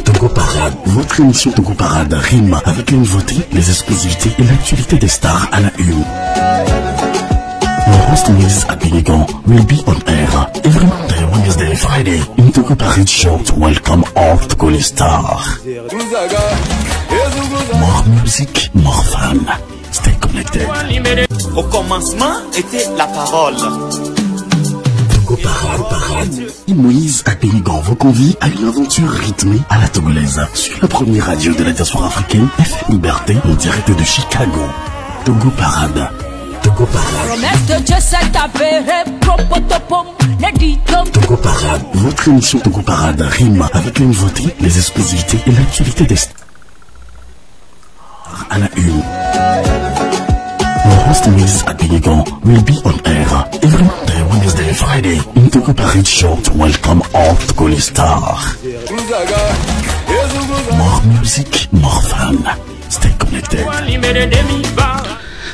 Togo Parade, votre émission Togo Parade rime avec les nouveautés, les exclusivités et l'actualité des stars à la une. Your host Wiz Abinigan will be on air every Monday, Wednesday, Friday in Togo Parade show to welcome all Togolese stars. More music, more fun. Stay connected. Au commencement était la parole. Togo Parade. Moïse Abinigan vous convie à une aventure rythmée à la togolaise sur la première radio de la diaspora africaine, FM Liberté, en direct de Chicago. Togo Parade. Togo Parade, votre émission Togo Parade rime avec les nouveautés, les exclusivités et l'actualité des stars à la une. Your host Wiz Abinigan will be on air every Monday, Wednesday, Friday in Togo Parade show to welcome all Togolese stars. More music, more fun. Stay connected.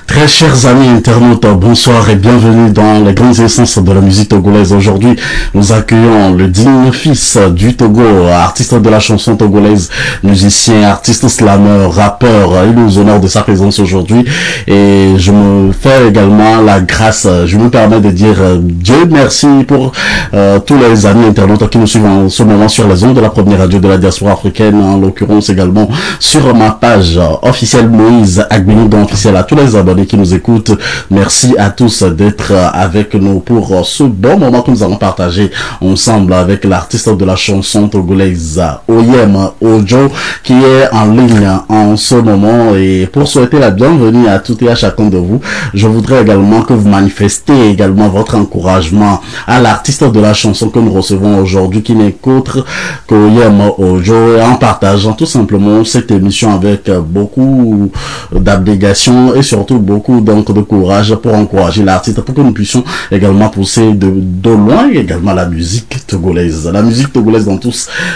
Très chers amis internautes, bonsoir et bienvenue dans les grandes essences de la musique togolaise. Aujourd'hui, nous accueillons le digne fils du Togo, artiste de la chanson togolaise, musicien, artiste slammer, rappeur. Il nous honore de sa présence aujourd'hui et je me fais également la grâce, je me permets de dire Dieu merci pour tous les amis internautes qui nous suivent en ce moment sur les ondes de la première radio de la diaspora africaine, en l'occurrence également sur ma page officielle Moïse Abinigan officiel, à tous les abonnés qui nous écoutent. Merci à tous d'être avec nous pour ce bon moment que nous allons partager ensemble avec l'artiste de la chanson togolaise Oyem Ojo qui est en ligne en ce moment. Et pour souhaiter la bienvenue à toutes et à chacun de vous, je voudrais également que vous manifestez également votre encouragement à l'artiste de la chanson que nous recevons aujourd'hui, qui n'est qu'autre qu'Oyem Ojo, et en partageant tout simplement cette émission avec beaucoup d'abnégation et surtout beaucoup donc de courage pour encourager l'artiste, pour que nous puissions également pousser de loin également la musique togolaise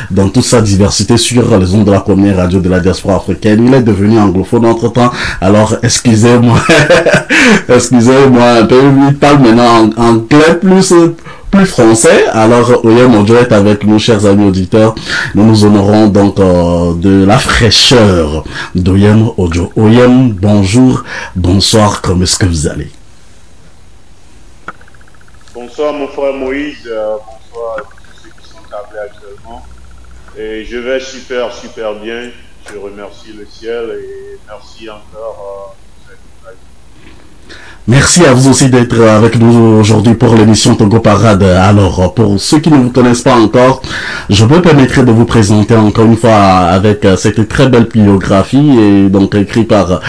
dans toute sa diversité sur les ondes de la première radio de la diaspora africaine. Il est devenu anglophone entre temps, alors excusez-moi un peu, il parle maintenant en anglais plus français. Alors Oyem Ojo est avec nous, chers amis auditeurs. Nous nous honorons donc de la fraîcheur d'Oyem Ojo. Oyem, bonjour, bonsoir, comment est-ce que vous allez? Bonsoir mon frère Moïse, bonsoir à tous ceux qui sont câblés actuellement. Et je vais super bien. Je remercie le ciel et merci encore. Merci à vous aussi d'être avec nous aujourd'hui pour l'émission Togo Parade. Alors, pour ceux qui ne vous connaissent pas encore, je me permettrai de vous présenter encore une fois avec cette très belle biographie et donc écrite par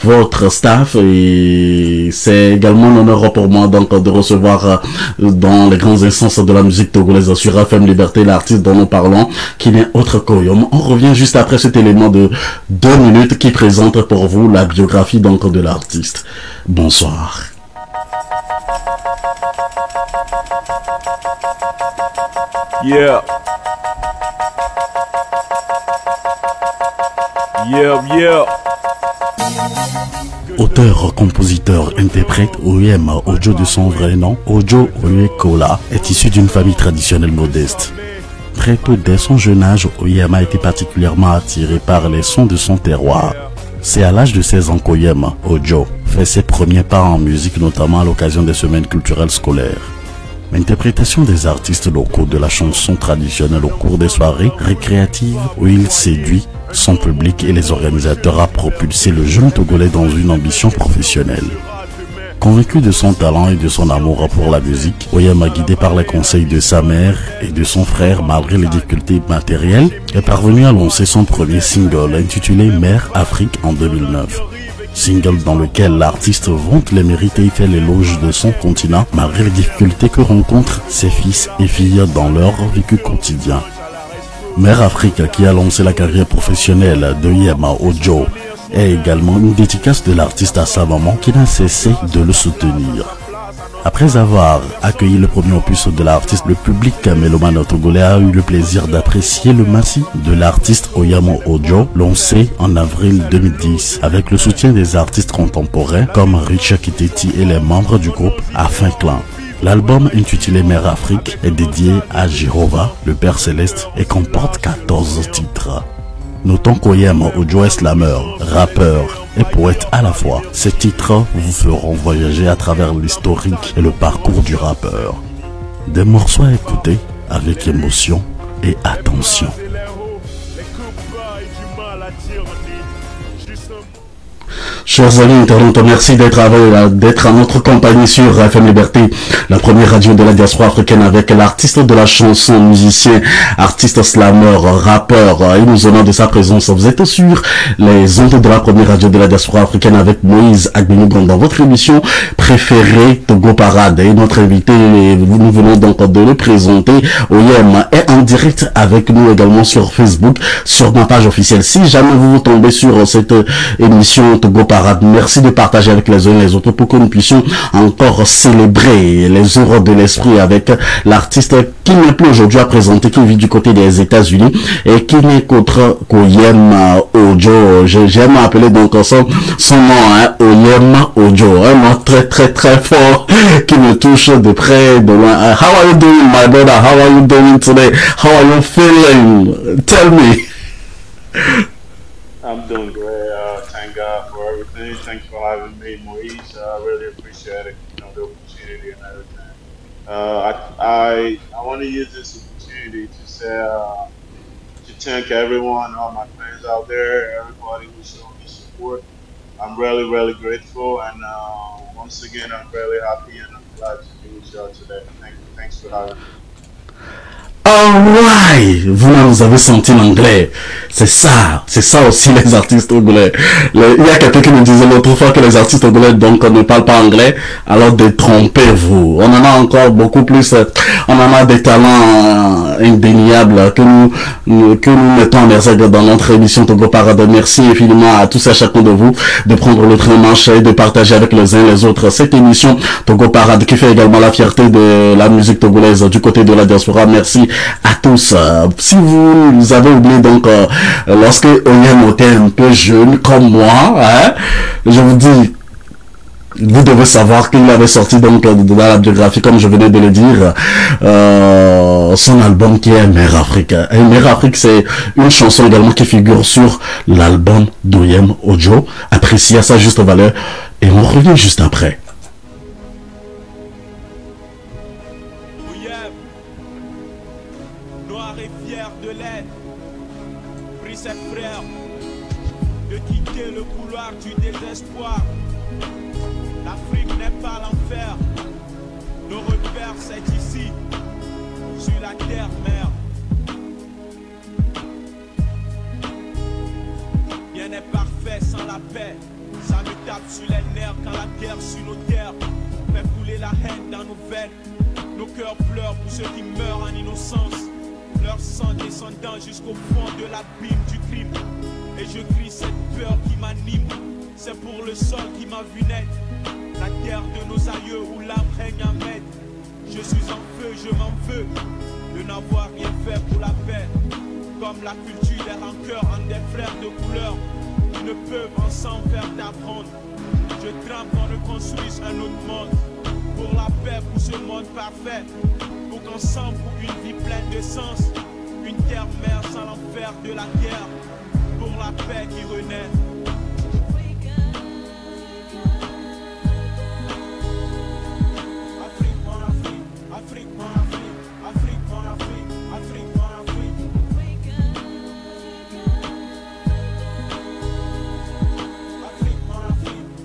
votre staff, et c'est également un honneur pour moi donc de recevoir dans les grandes instances de la musique togolaise sur FM Liberté l'artiste dont nous parlons, qui n'est autre qu'Oyem. On revient juste après cet élément de 2 minutes qui présente pour vous la biographie donc de l'artiste. Bonsoir. Yeah. Auteur, compositeur, interprète, Oyem Ojo de son vrai nom, Ojo Oyekola, est issu d'une famille traditionnelle modeste. Très tôt, dès son jeune âge, Oyem a été particulièrement attiré par les sons de son terroir. C'est à l'âge de 16 ans qu'Oyem Ojo fait ses premiers pas en musique, notamment à l'occasion des semaines culturelles scolaires. L'interprétation des artistes locaux de la chanson traditionnelle au cours des soirées récréatives où il séduit son public et les organisateurs a propulsé le jeune Togolais dans une ambition professionnelle. Convaincu de son talent et de son amour pour la musique, Oyem, guidé par les conseils de sa mère et de son frère malgré les difficultés matérielles, est parvenu à lancer son premier single intitulé Mère Afrique en 2009. Single dans lequel l'artiste vante les mérites et fait l'éloge de son continent malgré les difficultés que rencontrent ses fils et filles dans leur vécu quotidien. Mère Afrique, qui a lancé la carrière professionnelle d'Oyem Ojo, est également une dédicace de l'artiste à sa maman qui n'a cessé de le soutenir. Après avoir accueilli le premier opus de l'artiste, le public mélomane togolais a eu le plaisir d'apprécier le massif de l'artiste Oyem Ojo, lancé en avril 2010, avec le soutien des artistes contemporains comme Richa Kiteti et les membres du groupe Afin Clan. L'album intitulé Mère Afrique est dédié à Jéhovah, le Père Céleste, et comporte 14 titres. Notons qu'Oyem Ojo est slameur, rappeur et poète à la fois. Ces titres vous feront voyager à travers l'historique et le parcours du rappeur. Des morceaux à écouter avec émotion et attention. Chers amis internautes, merci d'être à notre compagnie sur FM Liberté, la première radio de la diaspora africaine avec l'artiste de la chanson, musicien, artiste slameur, rappeur. Il nous honore de sa présence. Vous êtes sur les ondes de la première radio de la diaspora africaine avec Moïse Agbenougon dans votre émission préférée Togo Parade. Et notre invité, nous venons donc de le présenter, Oyem, est en direct avec nous également sur Facebook, sur ma page officielle. Si jamais vous tombez sur cette émission Togo Parade, merci de partager avec les uns et les autres pour que nous puissions encore célébrer les heures de l'esprit avec l'artiste qui n'est plus aujourd'hui à présenter, qui vit du côté des États-Unis et qui n'est qu'autre qu'Oyem Ojo. J'aime appeler donc son nom, hein, Oyem Ojo, un nom très fort qui me touche de près et de loin. How are you doing, my brother? How are you doing today? How are you feeling? Tell me. I'm doing great. Thank God for everything. Thanks for having me, Moïse. I really appreciate it. You know, the opportunity and everything. I want to use this opportunity to say to thank everyone, all my friends out there, everybody who showed me support. I'm really grateful, and once again, I'm really happy and I'm glad to be with y'all today. Thanks for having me. Alright, vous avez senti l'anglais. C'est ça aussi les artistes togolais. Il y a quelqu'un qui me disait l'autre fois que les artistes togolais donc ne parlent pas anglais. Alors détrompez-vous. On en a encore beaucoup plus. On en a des talents indéniables que nous mettons en exergue dans notre émission Togo Parade. Merci infiniment à tous et à chacun de vous de prendre le train manche et de partager avec les uns les autres cette émission Togo Parade qui fait également la fierté de la musique togolaise du côté de la diaspora. Merci à tous. Si vous avez oublié donc lorsque Oyem était un peu jeune comme moi, hein, je vous dis, vous devez savoir qu'il avait sorti donc dans la biographie, comme je venais de le dire, son album qui est Mère Afrique. Et Mère Afrique, c'est une chanson également qui figure sur l'album d'Oyem Ojo. Appréciez à sa juste valeur et on revient juste après. Sur les nerfs quand la guerre sur nos terres fait couler la haine dans nos veines. Nos cœurs pleurent pour ceux qui meurent en innocence, leur sang descendant jusqu'au fond de l'abîme du crime. Et je crie cette peur qui m'anime, c'est pour le sol qui m'a vu naître, la terre de nos aïeux où l'âme règne en maître. Je suis en feu, je m'en veux de n'avoir rien fait pour la paix. Comme la culture des rancœurs en des frères de couleur qui ne peuvent ensemble faire d'apprendre. Je tremble qu'on ne construise un autre monde, pour la paix, pour ce monde parfait, pour qu'ensemble, pour une vie pleine de sens, une terre-mère sans l'enfer de la guerre, pour la paix qui renaît. Afrique, mon Afrique, Afrique, mon Afrique, Afrique, mon Afrique, Afrique, mon Afrique.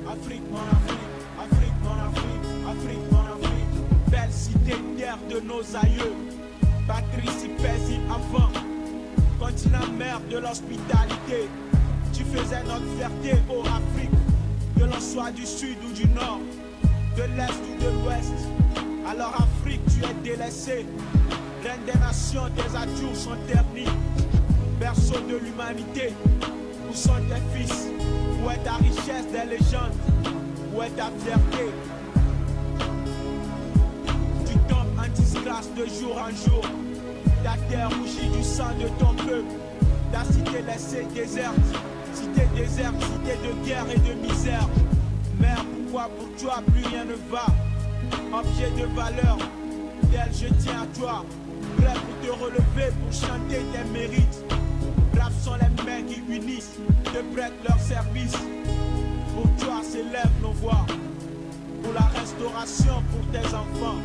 Afrique, mon Afrique, Afrique, mon Afrique, Afrique, mon Afrique. Belle cité, terre de nos aïeux, patrie si paisible avant, continent mère de l'hospitalité. Tu faisais notre fierté, ô Afrique, que l'on soit du sud ou du nord, de l'est ou de l'ouest. Alors Afrique, tu es délaissée, reine des nations, tes atours sont ternis, berceau de l'humanité. Où sont tes fils? Où est ta richesse des légendes? Où est ta fierté? Tu tombes en disgrâce de jour en jour. Ta terre rougit du sang de ton peuple. Ta cité laissée déserte. Cité déserte, cité de guerre et de misère. Mère, pourquoi pour toi plus rien ne va? objet de valeur, tel je tiens à toi, prêt pour te relever, pour chanter tes mérites. Braves sont les mains qui unissent, te prêtent leur service. Pour toi s'élèvent nos voix, pour la restauration pour tes enfants.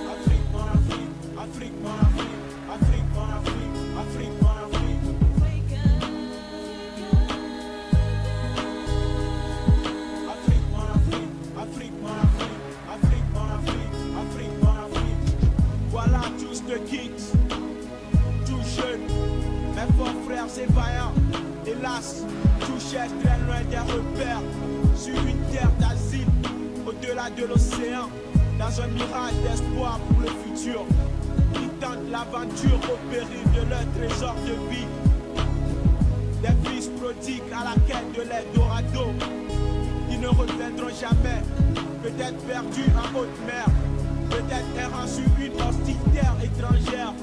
Afrique, mon Afrique, Afrique, mon Afrique, Afrique, mon Afrique, Afrique, mon Afrique. Afrique, mon Afrique, Afrique, mon Afrique, Afrique, mon Afrique, Afrique, mon Afrique. Voilà, tous te quittent, tout jeune, mes forts frères et vaillants. Hélas, tout cherche très loin des repères, sur une terre d'asile, au-delà de l'océan, dans un mirage d'espoir pour le futur. Ils tentent l'aventure au péril de leur trésor de vie. Des fils prodigues à la quête de l'Eldorado, qui ne reviendront jamais, peut-être perdus en haute mer, peut-être errant sur une hostile terre étrangère.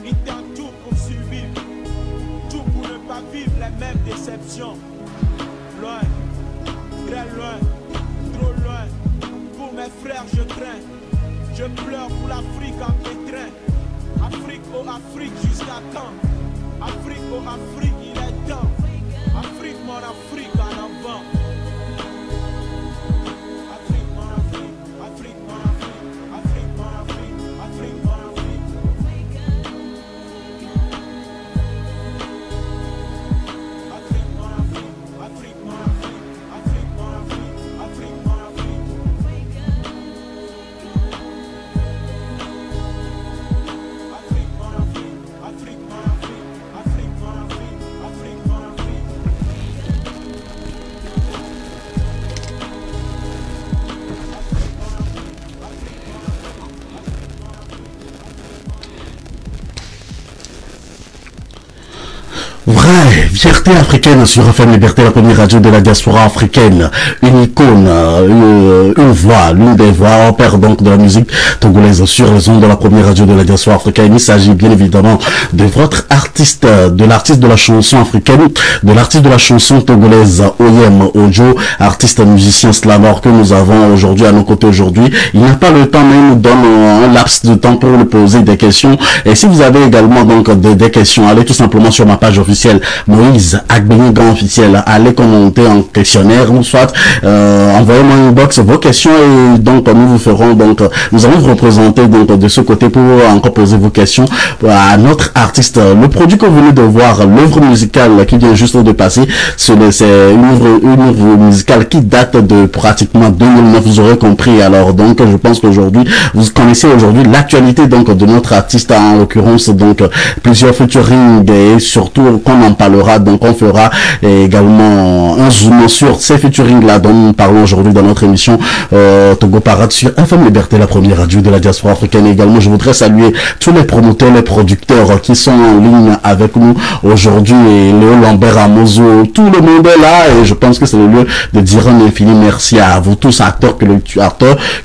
Ils tentent tout pour survivre, tout pour ne pas vivre les mêmes déceptions. Loin, très loin, trop loin, pour mes frères je crains. Je pleure pour l'Afrique en pétrin. Afrique, oh Afrique, jusqu'à quand? Afrique, oh Afrique, il est temps. Afrique, mon Afrique, en avant. Afrique, mon Afrique, Afrique, mon Afrique, Afrique, mon Afrique, Afrique, mon Afrique. Vrai, fierté africaine sur FM Liberté, la première radio de la diaspora africaine, une icône, une voix, l'une des voix, père donc de la musique togolaise sur les ondes de la première radio de la diaspora africaine. Il s'agit bien évidemment de votre artiste, de l'artiste de la chanson africaine, de l'artiste de la chanson togolaise, Oyem Ojo, artiste musicien slameur que nous avons aujourd'hui à nos côtés aujourd'hui. Il n'a pas le temps, mais il nous donne un laps de temps pour lui poser des questions. Et si vous avez également donc des questions, allez tout simplement sur ma page officielle Moïse Agbenyé Grand officiel, allez commenter en questionnaire ou soit envoyez-moi une box vos questions et donc nous vous ferons donc nous allons vous représenter donc de ce côté pour encore poser vos questions à notre artiste. Le produit que vous venez de voir, l'œuvre musicale qui vient juste de passer, c'est une œuvre musicale qui date de pratiquement 2009, vous aurez compris. Alors donc je pense qu'aujourd'hui vous connaissez aujourd'hui l'actualité donc de notre artiste, en l'occurrence donc plusieurs featuring et surtout qu'on en parlera, donc on fera également un zoom sur ces featuring là dont nous parlons aujourd'hui dans notre émission Togo Parade sur FM Liberté, la première radio de la diaspora africaine. Et également je voudrais saluer tous les promoteurs, les producteurs qui sont en ligne avec nous aujourd'hui, et Léo Lambert Amozo, tout le monde est là, et je pense que c'est le lieu de dire un infini merci à vous tous, acteurs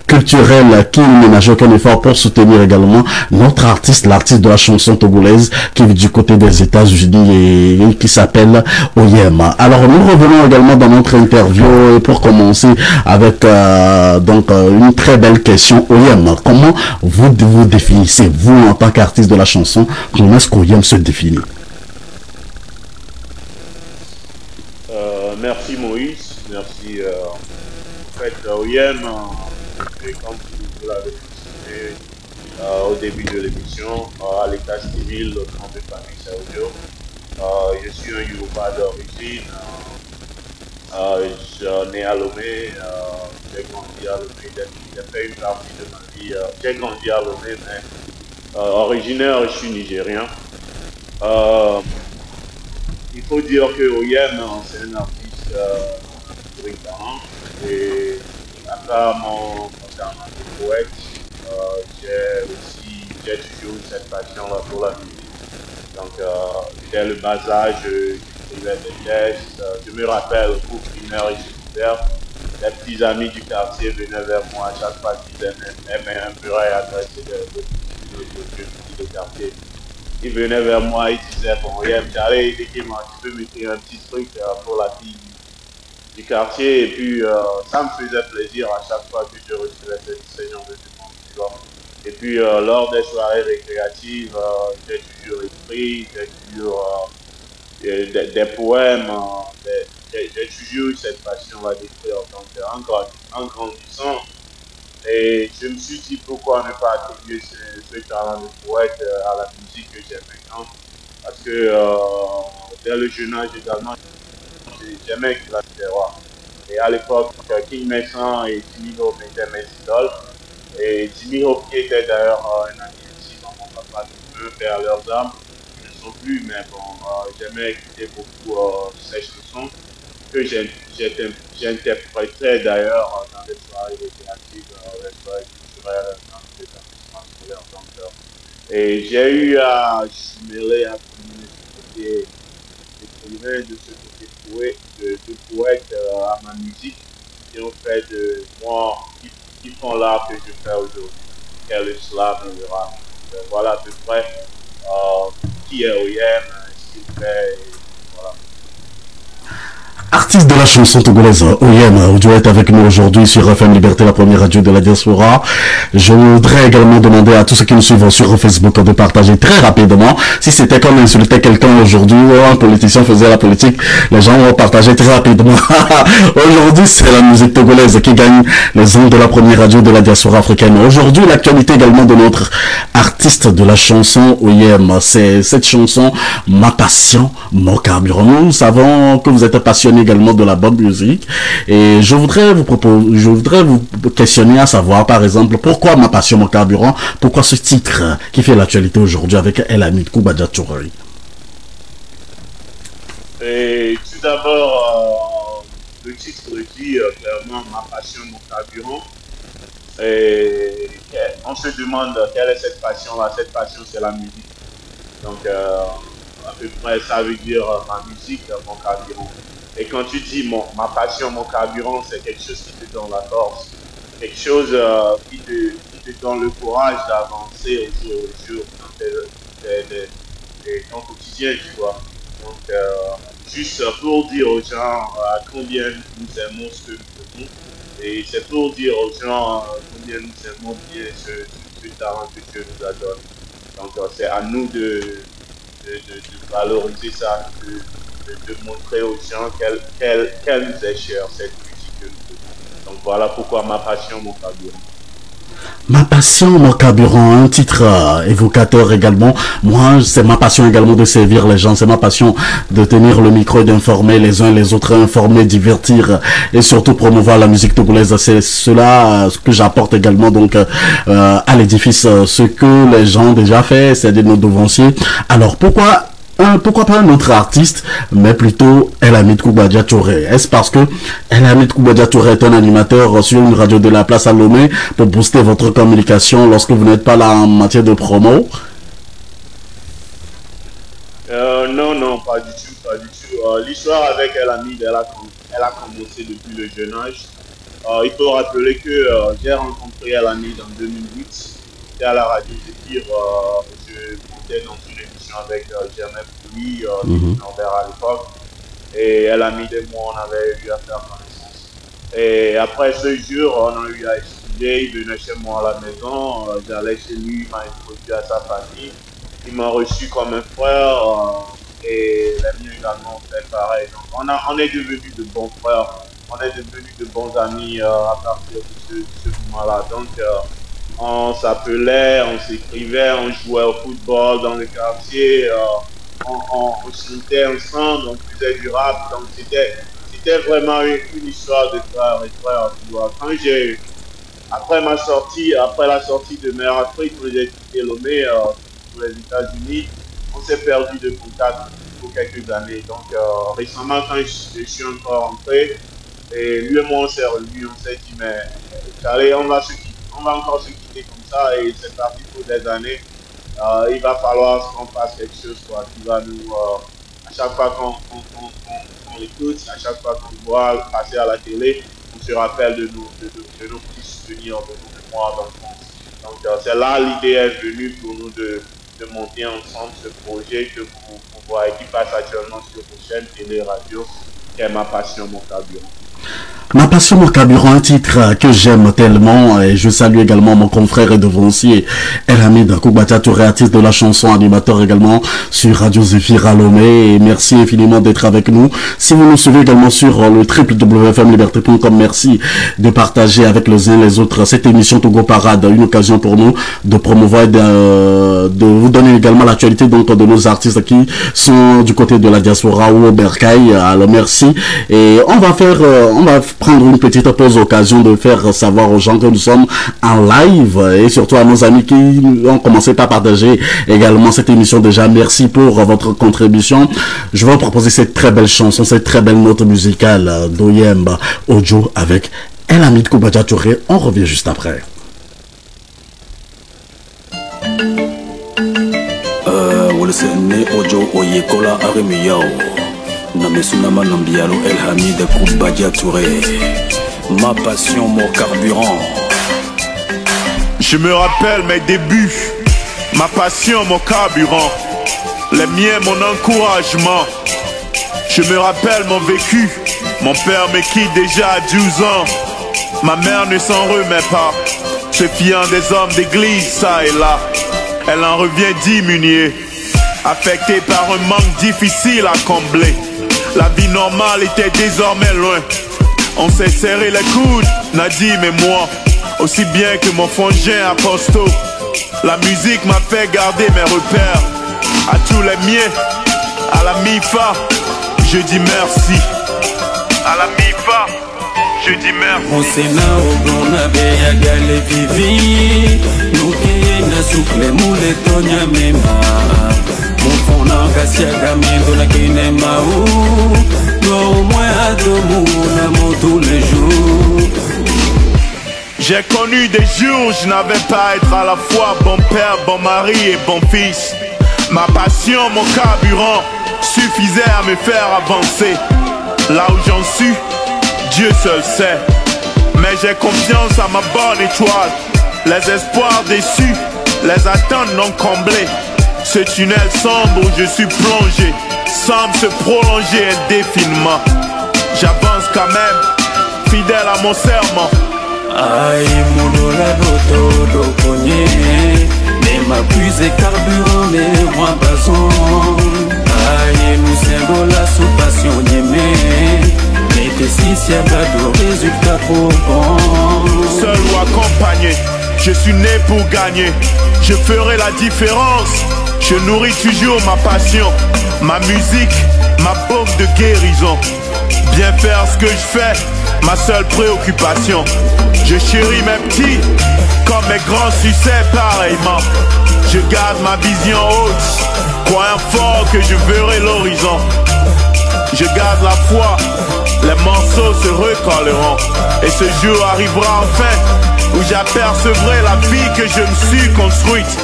culturels qui ne ménagent aucun effort pour soutenir également notre artiste, l'artiste de la chanson togolaise qui vit du côté des États-Unis et qui s'appelle Oyem. Alors nous revenons également dans notre interview, et pour commencer avec donc une très belle question. Oyem, comment vous définissez, vous en tant qu'artiste de la chanson, comment est-ce qu'Oyem se définit? Merci Moïse, merci. En fait, Oyem, comme vous l'avez cité au début de l'émission, à l'état civil, le nom de famille c'est Ojo. Je suis un Yoruba d'origine, je suis né à Lomé, j'ai grandi à Lomé, j'ai fait une partie de ma vie, j'ai grandi à Lomé, mais originaire, je suis nigérien. Il faut dire que Oyem, c'est un artiste brillant, et apparemment, concernant les poètes, j'ai toujours eu cette passion-là pour la musique. Donc, dès le bas âge, j'écrivais des textes. Je me rappelle au cours primaire et secondaire, les petits amis du quartier venaient vers moi à chaque fois qu'ils aimaient un peu et adressaient des petits de quartier. il venait vers moi, il disait, bon, j'allais aider tu peux m'écrire un petit truc pour la fille du quartier. Et puis, ça me faisait plaisir à chaque fois que je recevais ce genre de demande, tu vois. Et puis, lors des soirées récréatives, j'ai toujours écrit, j'ai toujours des poèmes, j'ai toujours eu cette passion-là d'écrire. Donc, en grandissant, et je me suis dit pourquoi ne pas attribuer ce talent de poète à la musique que j'ai maintenant. Parce que dès le jeune âge également, j'aimais écouter la terroir. Et à l'époque, King Mason et Jimmy Hope étaient mes idoles. Et Jimmy Hope, qui était d'ailleurs un ami aussi dans mon papa, de faire leurs âmes, ils ne sont plus, mais bon, j'aimais écouter beaucoup ces chansons que j'interprétais d'ailleurs dans les soirées récréatives, les soirées culturelles, dans les établissements scolaires. Donc, et j'ai eu à jumeler, à combiner ce côté écrivain de ce côté de poète à ma musique, qui ont fait de moi, qui font l'art que je fais aujourd'hui, qu'est le slam et le rap. Voilà à peu près qui est OIM, ce qu'il fait, et voilà. Artiste de la chanson togolaise, Oyem, Audio est avec nous aujourd'hui sur FM Liberté, la première radio de la diaspora. Je voudrais également demander à tous ceux qui nous suivent sur Facebook de partager très rapidement. Si c'était comme insulter quelqu'un aujourd'hui, un politicien faisait la politique, les gens vont partager très rapidement. Aujourd'hui, c'est la musique togolaise qui gagne les ondes de la première radio de la diaspora africaine. Aujourd'hui, l'actualité également de notre artiste de la chanson, Oyem. C'est cette chanson, Ma Passion, Mon Carburant. Nous savons que vous êtes passionné également de la bonne musique, et je voudrais vous questionner à savoir, par exemple, pourquoi Ma Passion, Mon Carburant, pourquoi ce titre qui fait l'actualité aujourd'hui avec El Hamid Koubadia Touré. Et tout d'abord, le titre le dit clairement Ma Passion, Mon Carburant. Et on se demande quelle est cette passion-là. Cette passion, c'est la musique. Donc, à peu près, ça veut dire ma musique, mon carburant. Et quand tu dis ma passion, mon carburant, c'est quelque chose qui te donne la force, quelque chose qui te donne le courage d'avancer au jour le jour dans ton quotidien, tu vois. Donc, juste pour dire aux gens combien nous aimons ce que nous faisons, et c'est pour dire aux gens combien nous aimons bien ce talent que Dieu nous a donné. Donc, c'est à nous de valoriser ça, de montrer aux gens qu'elle nous est chère, cette musique que nous faisons. Donc voilà pourquoi Ma Passion, Mon Carburant. Ma Passion, Mon Carburant, un titre évocateur également. Moi, c'est ma passion également de servir les gens, c'est ma passion de tenir le micro et d'informer les uns les autres, informer, divertir et surtout promouvoir la musique togolaise. C'est cela que j'apporte également donc à l'édifice, ce que les gens ont déjà fait, c'est de nos devanciers. Alors pourquoi pas un autre artiste, mais plutôt El Hamid Koubadia Touré? Est-ce parce que El Hamid Koubadia Touré est un animateur sur une radio de la place à Lomé pour booster votre communication lorsque vous n'êtes pas là en matière de promo? Non, pas du tout, pas du tout. L'histoire avec El Hamid, elle a commencé depuis le jeune âge. Il faut rappeler que j'ai rencontré El Hamid en 2008. C'était à la radio Zéphyr. Je montais dans une émission avec Germain Pouli, Norbert à l'époque. Et El Hamid et moi, on avait eu à faire connaissance. Et après ce jour, on a eu à étudier. Il venait chez moi à la maison. J'allais chez lui, il m'a introduit à sa famille. Il m'a reçu comme un frère. Et les miens également ont fait pareil. Donc on est devenus de bons frères. On est devenus de bons amis à partir de ce moment-là. Donc on s'appelait, on s'écrivait, on jouait au football dans le quartier, on chantait ensemble, on faisait du rap. Donc c'était vraiment une histoire de frère et frère. Tu vois. Après la sortie de Mère Afrique, où j'ai quitté Lomé pour les États-Unis, on s'est perdu de contact pour quelques années. Donc récemment, quand je suis encore rentré, et lui et moi on s'est revus, on s'est dit mais allez, on va encore se quitter comme ça, et c'est parti pour des années. Il va falloir qu'on fasse quelque chose qui va nous, à chaque fois qu'on l'écoute, à chaque fois qu'on voit passer à la télé, on se rappelle de nos petits souvenirs, de nos mémoires d'enfance. Donc c'est là l'idée est venue pour nous de de monter ensemble ce projet que vous voyez qui passe actuellement sur vos chaînes télé radio, qui est Ma Passion, Mon Carburant. Ma Passion, Mon Carburant, un titre que j'aime tellement, et je salue également mon confrère et devancier El Hamid Koubadja Touré, artiste de la chanson, animateur également sur Radio Zéphyr à Lomé, et merci infiniment d'être avec nous. Si vous nous suivez également sur le www.fmliberté.com, merci de partager avec les uns les autres cette émission Togo Parade, une occasion pour nous de promouvoir et de vous donner également l'actualité donc de nos artistes qui sont du côté de la diaspora ou au Bercail. Alors merci, et on va prendre une petite pause, occasion de faire savoir aux gens que nous sommes en live, et surtout à nos amis qui ont commencé par partager également cette émission déjà. Merci pour votre contribution. Je vais vous proposer cette très belle chanson, cette très belle note musicale d'Oyemba Ojo avec El Hamid Koubadja Touré. On revient juste après. Ojo Oyekola Aremiyao Namesunama Nambialo El Hamid Koubadja Touré. Ma passion, mon carburant. Je me rappelle mes débuts, ma passion, mon carburant. Les miens, mon encouragement. Je me rappelle mon vécu. Mon père me quitte déjà à 12 ans. Ma mère ne s'en remet pas, se fiant des hommes d'église, ça et là. Elle en revient diminuée, affectée par un manque difficile à combler. La vie normale était désormais loin. On s'est serré les coudes, Nadim et moi, aussi bien que mon frangin Aposto. La musique m'a fait garder mes repères. À tous les miens, à la MIFA, je dis merci. À la MIFA, je dis merci. On s'est na oblona beya gale vivi. Nous qui na souple moule tonya mema. Mon fond na gasia gamindo na kine maou. Au moins à deux mots tous les jours. J'ai connu des jours où je n'avais pas à être à la fois bon père, bon mari et bon fils. Ma passion, mon carburant suffisait à me faire avancer. Là où j'en suis, Dieu seul sait. Mais j'ai confiance à ma bonne étoile. Les espoirs déçus, les attentes non comblées. Ce tunnel sombre où je suis plongé semble se prolonger indéfiniment. J'avance quand même, fidèle à mon serment. Aïe, mon olado do cogné. Mais ma puise carburant, mais moi bason. Aïe, nous sommes la sous passion aimée. Mais t'es si siable de résultat trop bon. Seul ou accompagné, je suis né pour gagner. Je ferai la différence. Je nourris toujours ma passion, ma musique, ma bombe de guérison. Bien faire ce que je fais, ma seule préoccupation. Je chéris mes petits, comme mes grands succès pareillement. Je garde ma vision haute, croyant fort que je verrai l'horizon. Je garde la foi, les morceaux se recolleront. Et ce jour arrivera enfin, où j'apercevrai la vie que je me suis construite.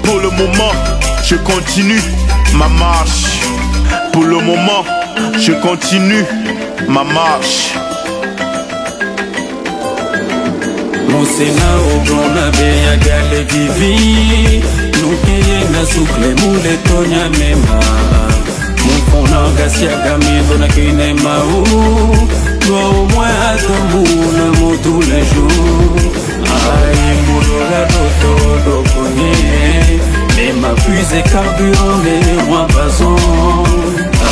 Pour le moment, je continue ma marche. Pour le moment, je continue ma marche. Mon Sénat au bon abeya gale vivi. Nous qui na souple moule tonya mema. Mon fond na gasia gamindo na kine maou. Toi au moins à ton moule tous les jours. Aïe, moulola do cogné. Mais ma puise carburant, mais moi bason.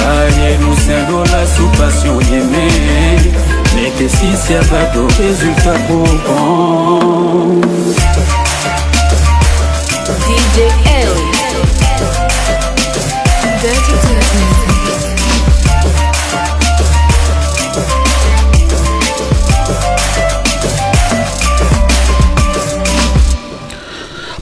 Aïe, nous sommes la sous passion aimée. Mais que si c'est pas de résultat pour bon. DJ L. Dirty Turkey.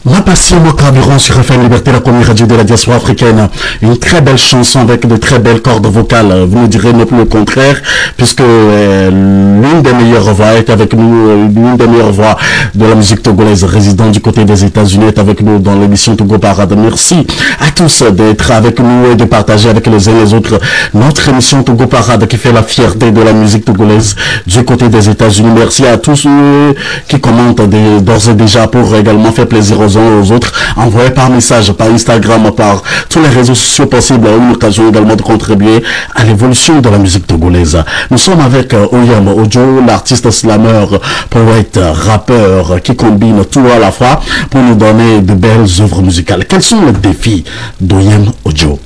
Ma passion, mon carburant sur FM Liberté, la première radio de la diaspora africaine. Une très belle chanson avec de très belles cordes vocales. Vous ne direz non plus le contraire, puisque l'une des meilleures voix est avec nous, l'une des meilleures voix de la musique togolaise résidant du côté des États-Unis est avec nous dans l'émission Togo Parade. Merci à tous d'être avec nous et de partager avec les uns et les autres notre émission Togo Parade qui fait la fierté de la musique togolaise du côté des États-Unis. Merci à tous ceux qui commentent d'ores et déjà pour également faire plaisir aux uns aux autres. Envoyez par message, par Instagram, par tous les réseaux sociaux possibles. Une occasion également de contribuer à l'évolution de la musique togolaise. Nous sommes avec Oyem Ojo, l'artiste slammer, poète, rappeur qui combine tout à la fois pour nous donner de belles œuvres musicales. Quels sont les défis d'Oyem Ojo?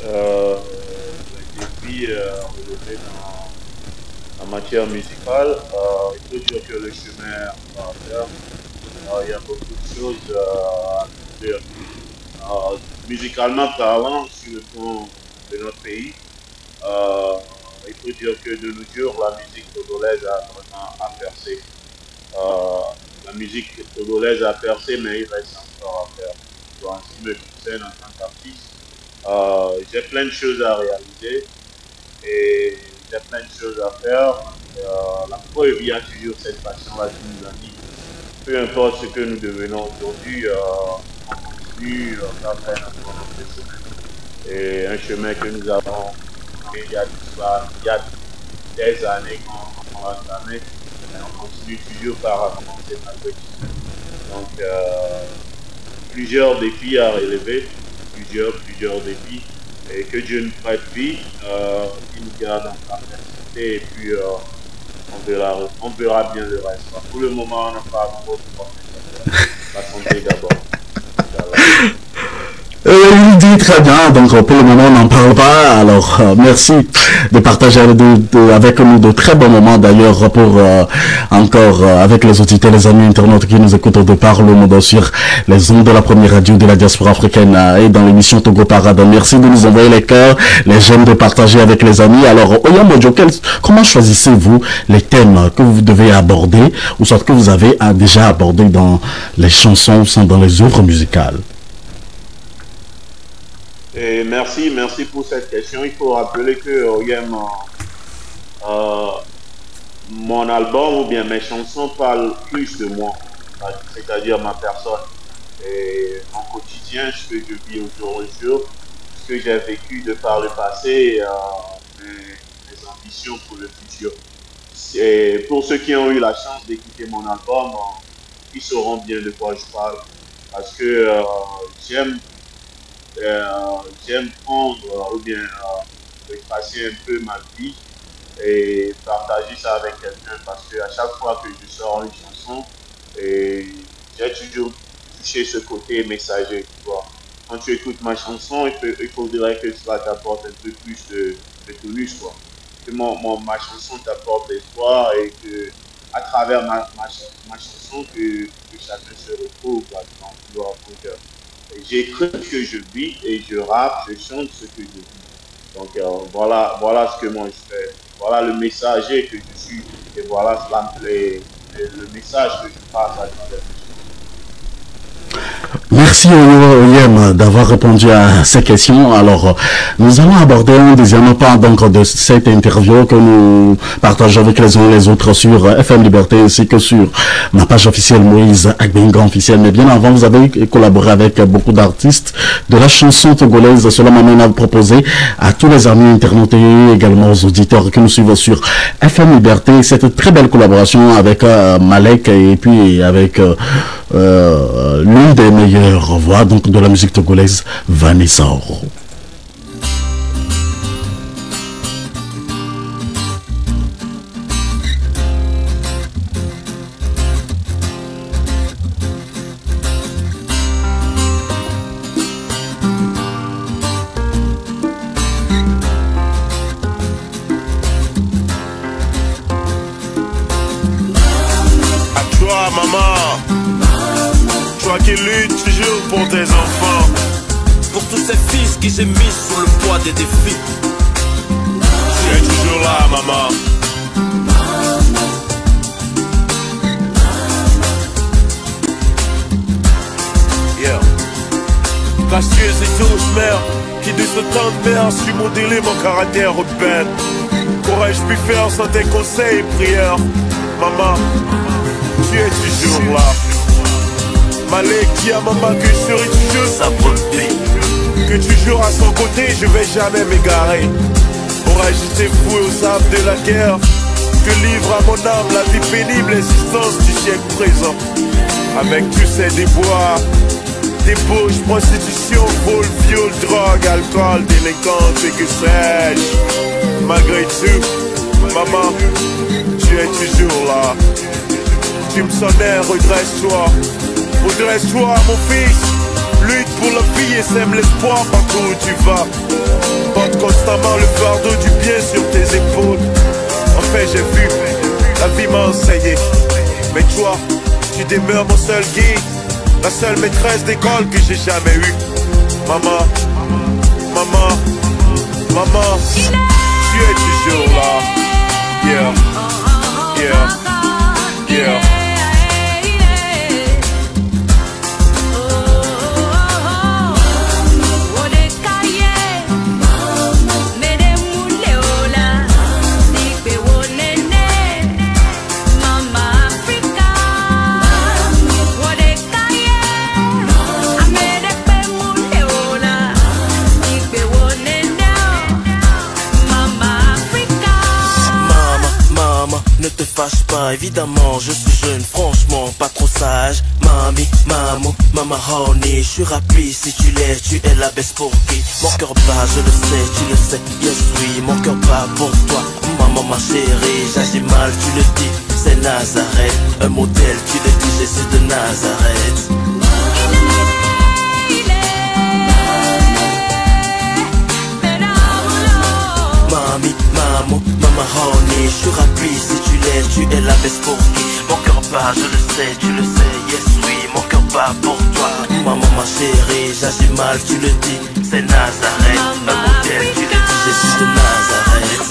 Les défis relevés en matière musicale, il faut dire que le chemin à faire, il y a beaucoup de choses à faire. Musicalement parlant, sur le plan de notre pays, il faut dire que de nos jours, la musique togolaise a vraiment percé. La musique togolaise a percé, mais il reste encore à faire. En ce qui me concerne en tant qu'artiste, j'ai plein de choses à réaliser et j'ai plein de choses à faire. La preuve, il y a toujours cette passion-là qui nous anime. Peu importe ce que nous devenons aujourd'hui, on continue à faire encore notre chemin. Et un chemin que nous avons fait il y a des années qu'on l'a entamé, on continue toujours par avancer malgré tout. Donc, plusieurs défis à relever, plusieurs défis, et que Dieu nous prête vie, qu'il nous garde en capacité, et puis on verra bien le reste. Pour le moment, on n'a pas trop de la santé d'abord. Il dit très bien, donc pour le moment on n'en parle pas, alors merci de partager avec nous de très bons moments d'ailleurs pour encore avec les auditeurs, les amis internautes qui nous écoutent de par le monde sur les ondes de la première radio de la diaspora africaine et dans l'émission Togo Parade. Merci de nous envoyer les cœurs, les j'aime de partager avec les amis. Alors Oyem Ojo, comment choisissez-vous les thèmes que vous devez aborder ou soit que vous avez déjà abordé dans les chansons ou dans les œuvres musicales? Et merci pour cette question. Il faut rappeler que Oyem, mon album ou bien mes chansons parlent plus de moi, c'est-à-dire ma personne et mon quotidien, ce que je vis au jour le jour, ce que j'ai vécu de par le passé, mes ambitions pour le futur. Et pour ceux qui ont eu la chance d'écouter mon album, ils sauront bien de quoi je parle, parce que j'aime prendre ou bien passer un peu ma vie et partager ça avec quelqu'un, parce que à chaque fois que je sors une chanson, j'ai toujours touché ce côté messager, tu vois. Quand tu écoutes ma chanson, il faudrait que cela t'apporte un peu plus de tonus, quoi. Que ma chanson t'apporte l'espoir et que à travers ma chanson que chacun se retrouve là-dedans, tu vois. Donc, j'écris ce que je vis et je rappe, je chante ce que je vis. Donc voilà ce que moi je fais. Voilà le messager que je suis et voilà le message que je passe à travers. Merci Oyem d'avoir répondu à ces questions. Alors, nous allons aborder un deuxième pan donc de cette interview que nous partageons avec les uns et les autres sur FM Liberté ainsi que sur ma page officielle Moïse Agbenga officielle. Mais bien avant, vous avez collaboré avec beaucoup d'artistes de la chanson togolaise. Cela m'amène à vous proposer à tous les amis internautes et également aux auditeurs qui nous suivent sur FM Liberté cette très belle collaboration avec Malek et puis avec l'une des meilleures voix donc de la musique togolaise, Vanessa Oro. À toi, maman. Toi qui luttes toujours pour tes enfants. Pour tous ces fils qui s'est mis sous le poids des défis. Tu es toujours là, maman. Yeah. Gracieuse et douce mère, qui de ce temps de mère su modeler mon caractère rebelle. Qu'aurais-je pu faire sans tes conseils et prières? Maman, tu es toujours là. Malek dit à maman que je serai toujours sa brebis, que toujours à son côté je vais jamais m'égarer. Aurais-je été foué au sable de la guerre, que livre à mon âme la vie pénible, l'existence du siècle présent. Avec tous ces déboires, débauche, prostitution, vol, viol, drogue, alcool, délinquance et que sais-je. Malgré tout, maman, tu es toujours là. Tu me sonnais, redresse-toi. Redresse-toi, mon fils. Lutte pour la vie et sème l'espoir partout où tu vas. Porte constamment le fardeau du bien sur tes épaules. Enfin j'ai vu, la vie m'a enseigné. Mais toi, tu demeures mon seul guide, la seule maîtresse d'école que j'ai jamais eue. Maman, maman, maman, tu es toujours là. Yeah, yeah, yeah. Ne te fâche pas, évidemment, je suis jeune, franchement, pas trop sage. Mami, maman, maman honey, je suis rapide, si tu l'es, tu es la best pour qui. Mon cœur bat, je le sais, tu le sais, yes oui, mon cœur bat pour toi. Maman, ma chérie, j'agis mal, tu le dis, c'est Nazareth. Un modèle, tu le dis, Jésus de Nazareth. Mami, maman, maman honey, je suis rapide, si tu l'es, tu es la best pour qui. Mon cœur bat, je le sais, tu le sais, yes oui, mon cœur bat pour toi. Maman, ma chérie, j'agis mal, tu le dis, c'est Nazareth. Un modèle, tu le dis, Jésus de Nazareth.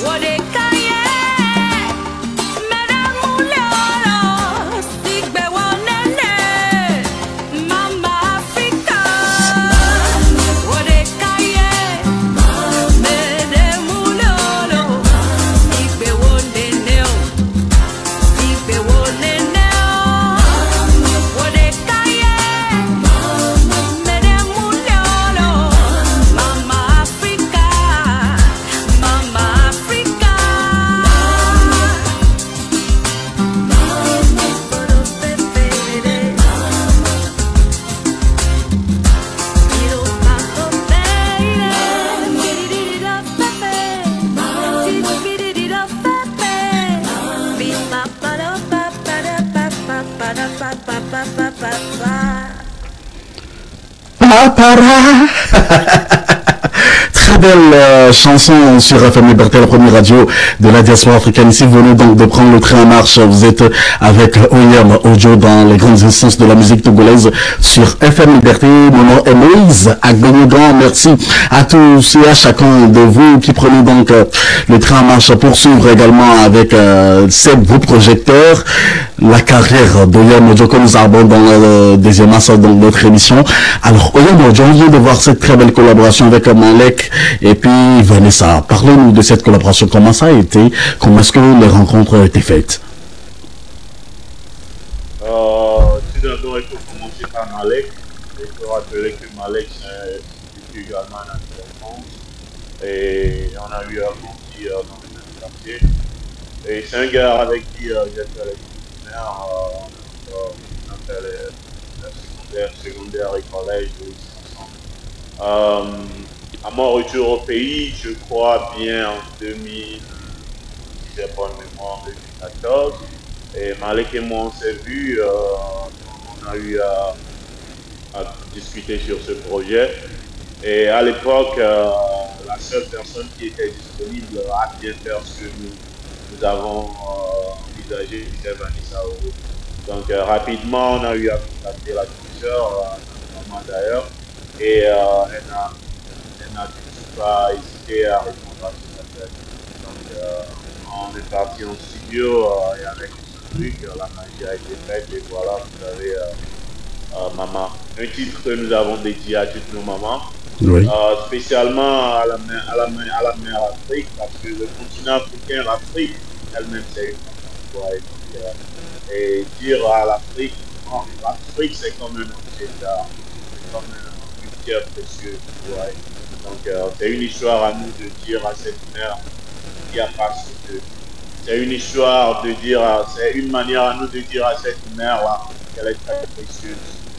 Très belle chanson sur FM Liberté, la première radio de la diaspora africaine. Ici, vous venez donc de prendre le train en marche. Vous êtes avec Oyem Ojo dans les grandes instances de la musique togolaise sur FM Liberté. Mon nom est Moïse Agbonodon. Merci à tous et à chacun de vous qui prenez donc le train en marche pour suivre également avec vos projecteurs la carrière d'Oyem Ojo que nous avons dans le deuxième axe de notre émission. Alors, Oyem Ojo, on vient de voir cette très belle collaboration avec Malek et puis Vanessa. Parlez-nous de cette collaboration. Comment ça a été? Comment est-ce que les rencontres ont été faites? Tout d'abord, il faut commencer par Malek. Il faut rappeler que Malek, c'est également un enfance. Et on a eu un petit dans le même quartier. Et c'est un gars avec qui j'ai fait les primaires. On a fait les secondaire et collège ensemble. À mon retour au pays, je crois bien en 2000, si j'ai bonne mémoire, 2014. Et Malek et moi, on s'est vus, on a eu à discuter sur ce projet. Et à l'époque, la seule personne qui était disponible à bien faire ce que nous avons envisagé, c'était Vanessa Oro. Donc rapidement, on a eu à contacter la professeure, maman d'ailleurs, et elle n'a pas hésité à répondre à ce appel. Donc on est parti en studio et avec ce truc, la magie a été faite et voilà, vous avez Maman. Un titre que nous avons dédié à toutes nos mamans. Oui. Spécialement à la mère Afrique, parce que le continent africain, l'Afrique elle-même c'est une maman. Et dire à l'Afrique, l'Afrique c'est comme un objet d'art, c'est comme une pierre précieuse. Ouais. Donc c'est une histoire à nous de dire à cette mère qui a passé c'est une histoire de dire, c'est une manière à nous de dire à cette mère-là qu'elle est très précieuse,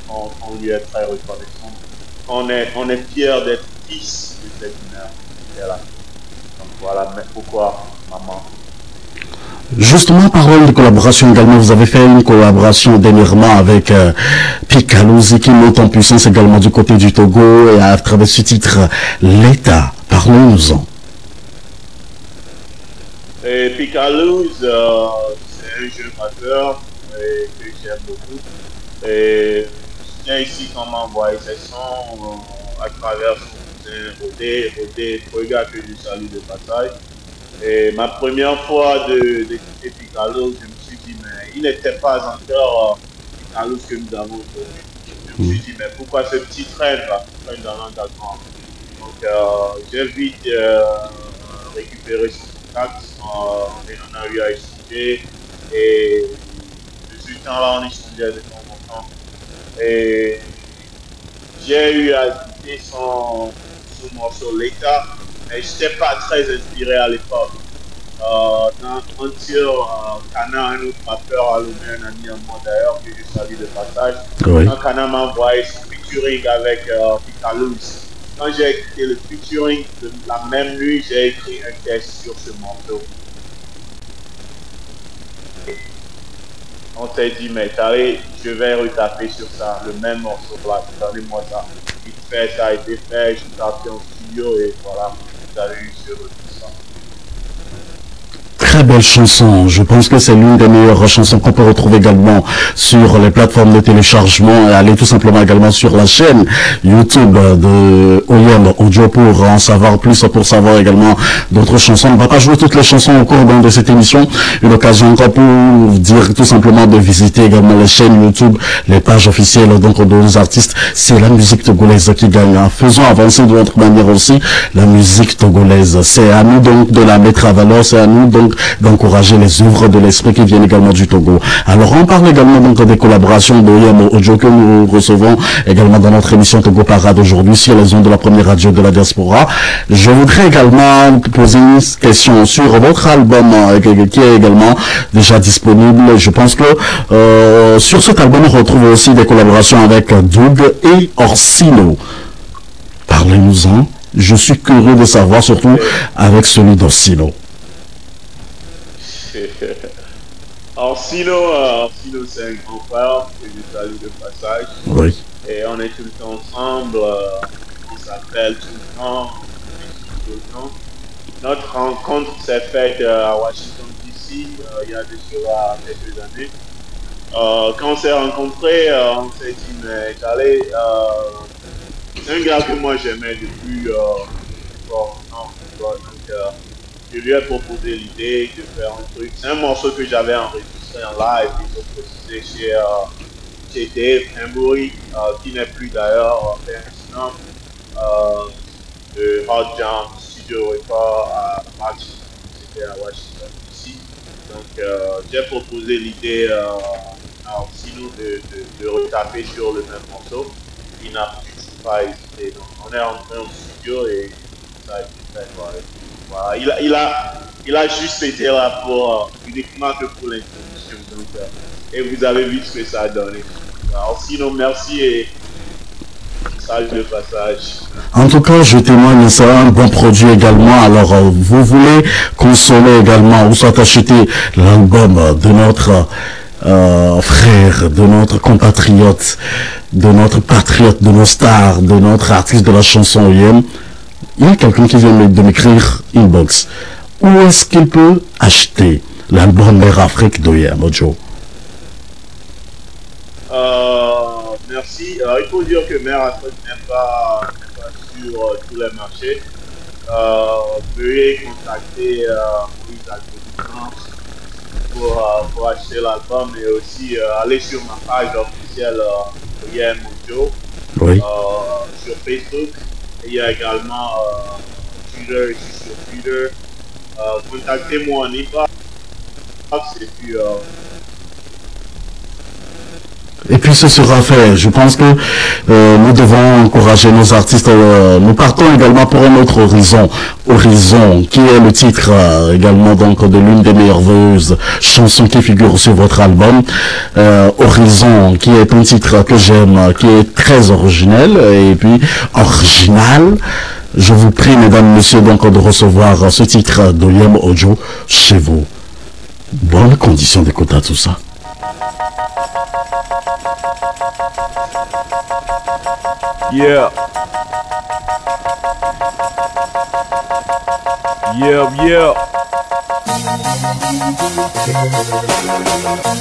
qu'on lui est très reconnaissant. On est fiers d'être fils de cette mère. Donc voilà pourquoi maman. Justement, parlant de collaboration également, vous avez fait une collaboration dernièrement avec Picalouz qui monte en puissance également du côté du Togo et à travers ce titre, l'État. Parlons-nous-en. Picalouz, c'est un jeune rappeur que j'aime beaucoup. Et je tiens ici qu'on m'a envoyé ses sons à travers son cousin Rodé, regarde que je salue de passage. Et ma première fois d'écouter Picalouz, je me suis dit, mais il n'était pas encore Picalouz que nous avons aujourd'hui. Je me suis dit, mais pourquoi ce petit train dans l'engagement? Donc j'ai vite récupéré son contact, on a eu à échanger et de ce temps-là on échangeait de temps en temps. Et j'ai eu à écouter son morceau l'État, mais je n'étais pas très inspiré à l'époque. Kana, un autre rappeur allumé, un ami à moi d'ailleurs, que je salue de passage. Oui. Quand Kana m'a envoyé son featuring avec Picalouz, quand j'ai écouté le featuring de la même nuit, j'ai écrit un texte sur ce morceau. On s'est dit, mais je vais retaper sur ça, le même morceau là, donnez-moi ça. Vite fait, ça a été fait, je suis parti en studio et voilà, ça a eu ce retour. Très belle chanson, je pense que c'est l'une des meilleures chansons qu'on peut retrouver également sur les plateformes de téléchargement et aller tout simplement également sur la chaîne YouTube de Oyem Audio pour en savoir plus, pour savoir également d'autres chansons. On ne va pas jouer toutes les chansons au cours de cette émission, une occasion encore pour dire tout simplement de visiter également les chaînes YouTube, les pages officielles donc de nos artistes. C'est la musique togolaise qui gagne. Faisons avancer de notre manière aussi la musique togolaise. C'est à nous donc de la mettre à valeur, c'est à nous donc d'encourager les œuvres de l'esprit qui viennent également du Togo. Alors on parle également donc des collaborations d'Oyem Audio que nous recevons également dans notre émission Togo Parade aujourd'hui sur les ondes de la première radio de la diaspora. Je voudrais également poser une question sur votre album qui est également déjà disponible. Je pense que sur cet album on retrouve aussi des collaborations avec Doug et Orsino. Parlez-nous-en. Je suis curieux de savoir surtout avec celui d'Orsino. Orsino, c'est un grand frère que je salue de passage. Oui. Et on est tout le temps ensemble, on s'appelle tout le temps, on est tout le temps. Notre rencontre s'est faite à Washington DC il y a de cela quelques années. Quand on s'est rencontrés, on s'est dit, mais c'est un gars que moi j'aimais depuis je lui ai proposé l'idée de faire un truc. C'est un morceau que j'avais enregistré en live, ils ont précisé chez Dave Embury, qui n'est plus d'ailleurs maintenant, de Hot Jam Studio Record à Match, c'était à Washington DC. Donc j'ai proposé l'idée à Orsino de retaper sur le même morceau. Il n'a pas hésité. Donc on est rentré en studio et ça a été fait. Voilà. Il a juste été là pour uniquement que pour l'introduction. Et vous avez vu ce que ça a donné. Alors sinon merci et salut de passage. En tout cas, je témoigne, c'est un bon produit également. Alors, vous voulez consommer également ou soit acheter l'album de notre frère, de notre compatriote, de notre patriote, de nos stars, de notre artiste de la chanson Oyem. Il y a quelqu'un qui vient de m'écrire inbox. Où est-ce qu'il peut acheter l'album Mère Afrique d'Oyem Audio? Merci. Il faut dire que Mère Afrique n'est pas sur tous les marchés. Veuillez contacter Moïse Alpédican pour acheter l'album et aussi aller sur ma page officielle Oyem Audio sur Facebook. Et il y a également Twitter, je suis sur Twitter. Contactez-moi en inbox et puis Et puis ce sera fait. Je pense que nous devons encourager nos artistes. Nous partons également pour un autre horizon. Horizon, qui est le titre également donc de l'une des merveilleuses chansons qui figurent sur votre album. Horizon, qui est un titre que j'aime, qui est très originel et puis original. Je vous prie, mesdames, messieurs, donc de recevoir ce titre d'Oyem Audio chez vous. Bonne condition d'écouter tout ça. Yeah. Yeah.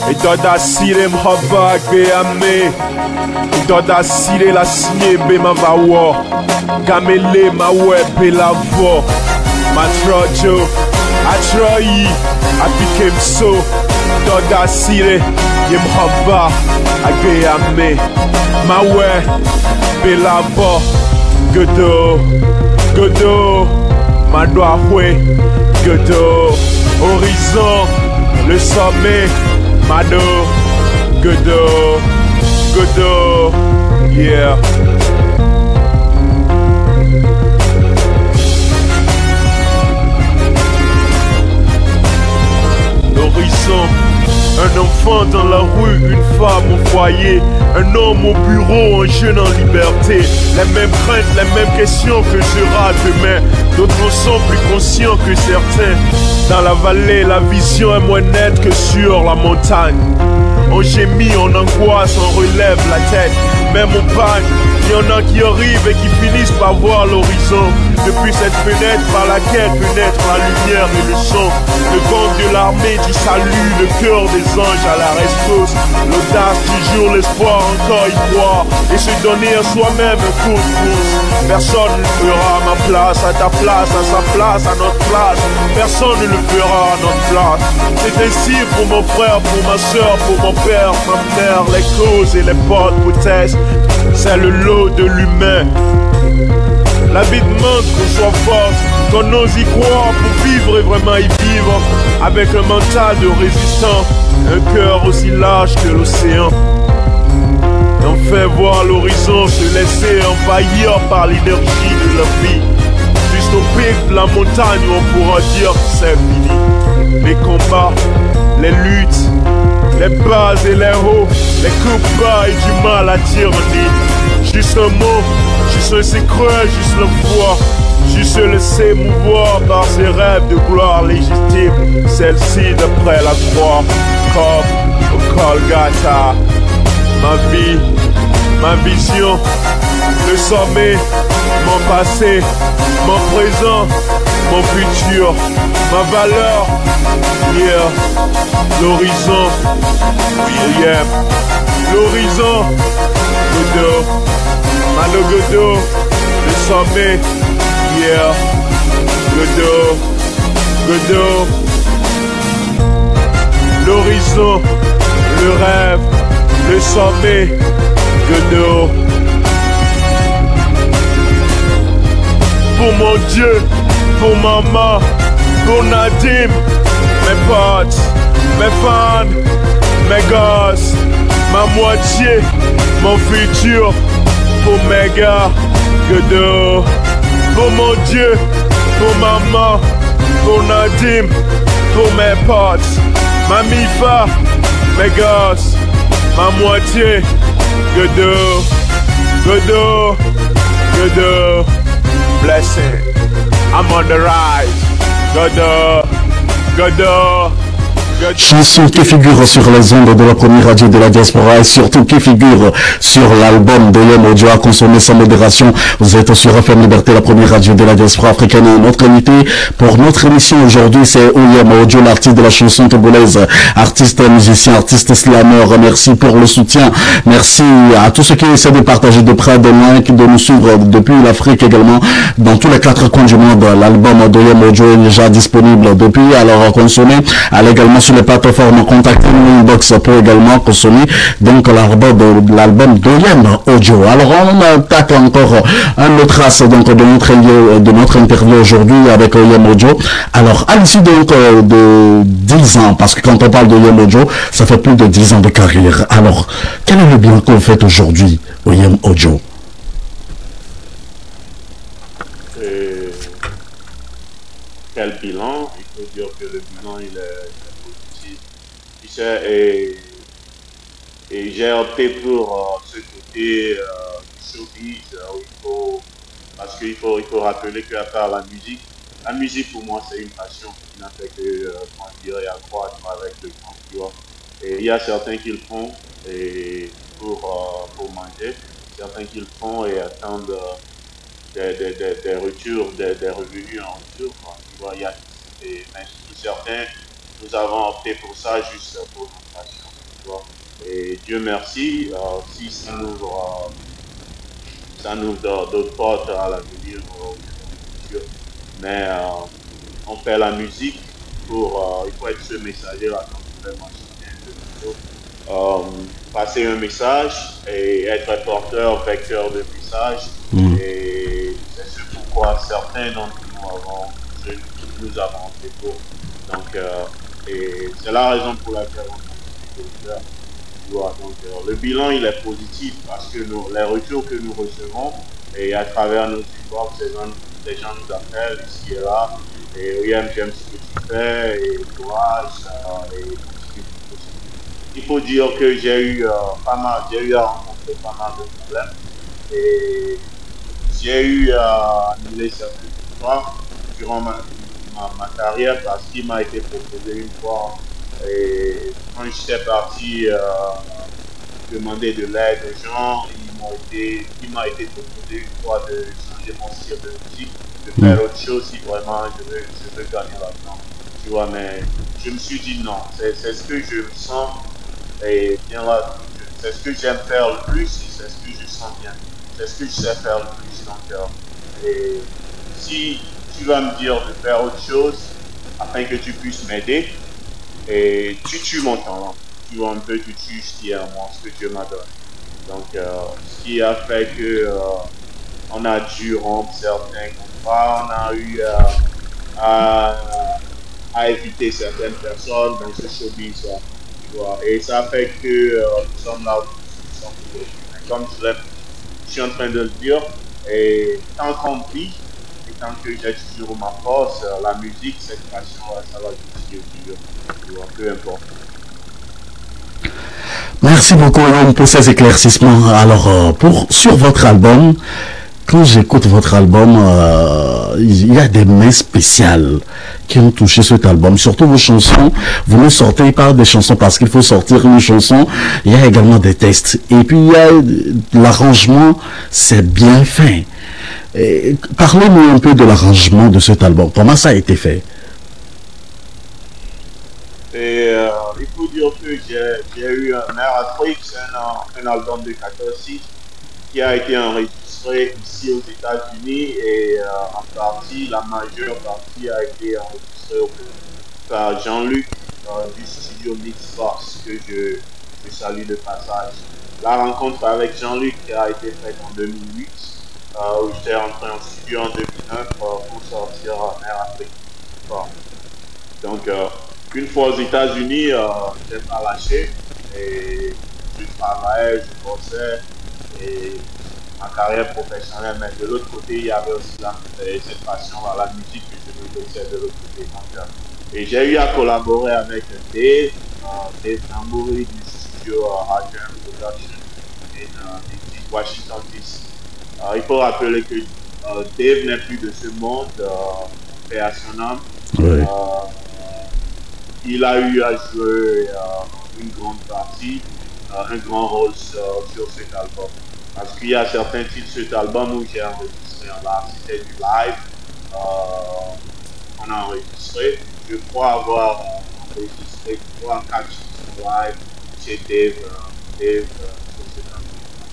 Et doda sire m'hava gbeame. Et doda sire la signe be ma vawo. Gamele ma wepe la vo. Ma trojo. Atroyi. I became so. Doda sire m'hava gbeame. Ma wepe la vo. Godo. Ma doigt Godo, horizon, le sommet, Mado, Godo, yeah. L'horizon, un enfant dans la rue, une femme au foyer, un homme au bureau, un jeune en liberté. Les mêmes craintes, les mêmes questions que sera demain. D'autres sont plus conscients que certains. Dans la vallée, la vision est moins nette que sur la montagne. On gémit, on angoisse, on relève la tête. Même on panne, il y en a qui arrivent et qui finissent par voir l'horizon. Depuis cette fenêtre par laquelle peut naître la lumière et le son. Le gang de l'armée du salut, le cœur des anges à la restos. L'audace du jour, l'espoir encore y croire. Et se donner à soi-même un coup de pouce. Personne ne le fera à ma place, à ta place, à sa place, à notre place. Personne ne le fera à notre place. C'est ainsi pour mon frère, pour ma soeur, pour mon père, ma mère. Les causes et les potes protestent. C'est le lot de l'humain. La vie demande qu'on soit force, qu'on ose y croire pour vivre et vraiment y vivre. Avec un mental de résistant, un cœur aussi large que l'océan. On fait voir l'horizon, se laisser envahir par l'énergie de la vie. Juste au pic de la montagne où on pourra dire que c'est fini. Les combats, les luttes, les bas et les hauts, les coups bas et du mal à tyrannie. Juste un mot, juste un secret, juste le voir. Juste le s'émouvoir par ses rêves de gloire légitime. Celle-ci d'après la croix, comme au Kolgata. Ma vie, ma vision, le sommet, mon passé, mon présent, mon futur, ma valeur, yeah, l'horizon, yeah, l'horizon, Godo, Mano Godo, le sommet, yeah, Godo, l'horizon, le rêve, le sommet, Godo. Pour mon Dieu, pour maman, pour Nadim, mes potes, mes fans, mes gosses, ma moitié, mon futur, pour mes gars, Godo. Pour mon Dieu, pour maman, pour Nadim, pour mes potes, ma mifa, mes gosses, ma moitié, Godo, blessing, I'm on the rise, Godo. Chanson qui figure sur les ondes de la première radio de la diaspora et surtout qui figure sur l'album d'Oyem Audio à consommer sans modération. Vous êtes sur FM Liberté, la première radio de la diaspora africaine, et notre invité pour notre émission aujourd'hui c'est Ouyem Audio, l'artiste de la chanson togolaise, artiste musicien, artiste slammer. Merci pour le soutien, merci à tous ceux qui essaient de partager de près de loin, de nous suivre depuis l'Afrique également, dans tous les 4 coins du monde. L'album d'Oyem Audio est déjà disponible depuis, alors consommer, allez également sur sur les plateformes. Contactez-nous inbox pour également consommer donc l'album d'Oyem Audio. Alors on attaque encore un autre as donc de notre interview aujourd'hui avec Oyen Audio. Alors à l'issue donc de 10 ans, parce que quand on parle d'Oyen Audio, ça fait plus de 10 ans de carrière. Alors quel est le bilan que vous faites aujourd'hui, Oyen Audio? Quel bilan? Il faut dire que le bilan il est positif. Tu sais, et j'ai opté pour ce côté showbiz parce qu'il faut rappeler qu'à faire la musique pour moi c'est une passion qui n'a fait que grandir et accroître avec le temps, tu vois. Et il y a certains qui le font et pour manger, certains qui le font et attendent des retours, des revenus en retour, tu vois. Mais certains, nous avons opté pour ça juste pour notre passion, tu vois. Et Dieu merci, si ça nous d'autres portes à l'avenir au futur. Mais on fait la musique pour, il faut être ce messager-là, comme vous l'avez mentionné, passer un message et être porteur, vecteur de message. Et c'est ce pourquoi certains d'entre nous avons opté pour. Donc, et c'est la raison pour laquelle on a fait le faire. Donc le bilan il est positif parce que les retours que nous recevons et à travers nos supports, les gens nous appellent ici et là et oui, j'aime ce que tu fais et courage et continue. Il faut dire que j'ai eu à rencontrer pas mal de problèmes et j'ai eu à annuler certaines histoires durant ma carrière parce qu'il m'a été proposé une fois. Et quand j'étais parti demander de l'aide aux gens, il m'a été proposé une fois de changer mon style de musique, de faire autre chose si vraiment je veux gagner l'argent. Tu vois, mais je me suis dit non, c'est ce que je me sens et bien là, c'est ce que j'aime faire le plus et c'est ce que je sens bien. C'est ce que je sais faire le plus. Donc, et si tu vas me dire de faire autre chose afin que tu puisses m'aider, et tu tues mon talent, tu vois un peu, tu tues ce qui est à moi, ce que Dieu m'a donné. Donc, ce qui a fait que on a dû rompre certains contrats, on a eu à éviter certaines personnes dans ce showbiz, tu vois. Et ça fait que nous sommes là où nous sommes aujourd'hui. Comme je suis en train de le dire, et tant qu'on vit, et tant que j'ai toujours ma force, la musique, cette passion, ça va continuer toujours. Peu importe. Merci beaucoup pour ces éclaircissements. Alors, sur votre album, quand j'écoute votre album, il y a des mains spéciales qui ont touché cet album. Surtout vos chansons, vous ne sortez pas des chansons parce qu'il faut sortir une chanson. Il y a également des textes. Et puis, il y a l'arrangement, c'est bien fait. Parlez-nous un peu de l'arrangement de cet album. Comment ça a été fait? Et il faut dire que j'ai eu un Mère Afrique, c'est un album de 14 titres qui a été enregistré ici aux États-Unis et en partie, la majeure partie a été enregistrée par Jean-Luc du studio Mix Force que je salue de passage. La rencontre avec Jean-Luc a été faite en 2008 où j'étais entré en studio en 2009 pour sortir Mère Afrique. Bon. Donc, une fois aux États-Unis, je n'ai pas lâché et je travaillais, je bossais et ma carrière professionnelle, mais de l'autre côté, il y avait aussi cette passion-là, la musique que je voulais faire de l'autre côté. Donc, et j'ai eu à collaborer avec Dave Tambouri du studio Adrian Production et Washington DC. Il faut rappeler que Dave n'est plus de ce monde, paix à son âme. Oui. Il a eu à jouer une grande partie, un grand rôle sur cet album. Parce qu'il y a certains titres de cet album où j'ai enregistré en live, c'était du live. On a enregistré. Je crois avoir enregistré 3 4 titres live chez Dave sur cet album.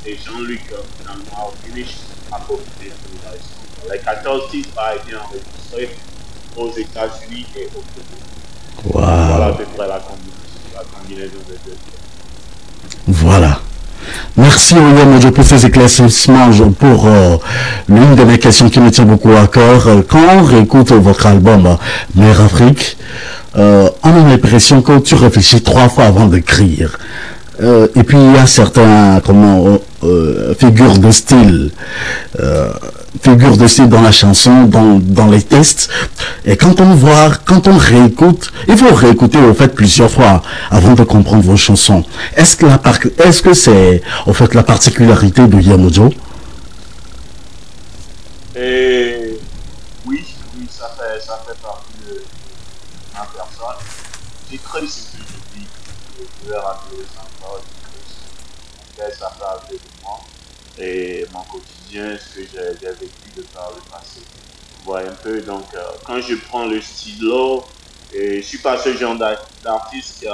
Et Jean-Luc, finalement, au finish, a profité de la Les 14 titres ont été enregistrés aux États-Unis et au Togo. Wow. Voilà à peu près la combinaison des deux. Voilà. Merci William Ojo pour ces éclaircissements, pour l'une de mes questions qui me tient beaucoup à cœur. Quand on réécoute votre album Mère Afrique, on a l'impression que tu réfléchis 3 fois avant d'écrire. Et puis il y a certains figures de style dans la chanson, dans les textes. Et quand on réécoute, il faut réécouter au fait plusieurs fois avant de comprendre vos chansons. Est-ce que c'est au fait la particularité de William Ojo? Et oui, ça fait partie de ma personne. J'écris ce que je dis, je vais rappeler les encore, ça fait un peu de moi et mon quotidien, ce que j'ai vécu de par le passé. Vous voyez un peu, donc quand je prends le stylo, et je suis pas ce genre d'artiste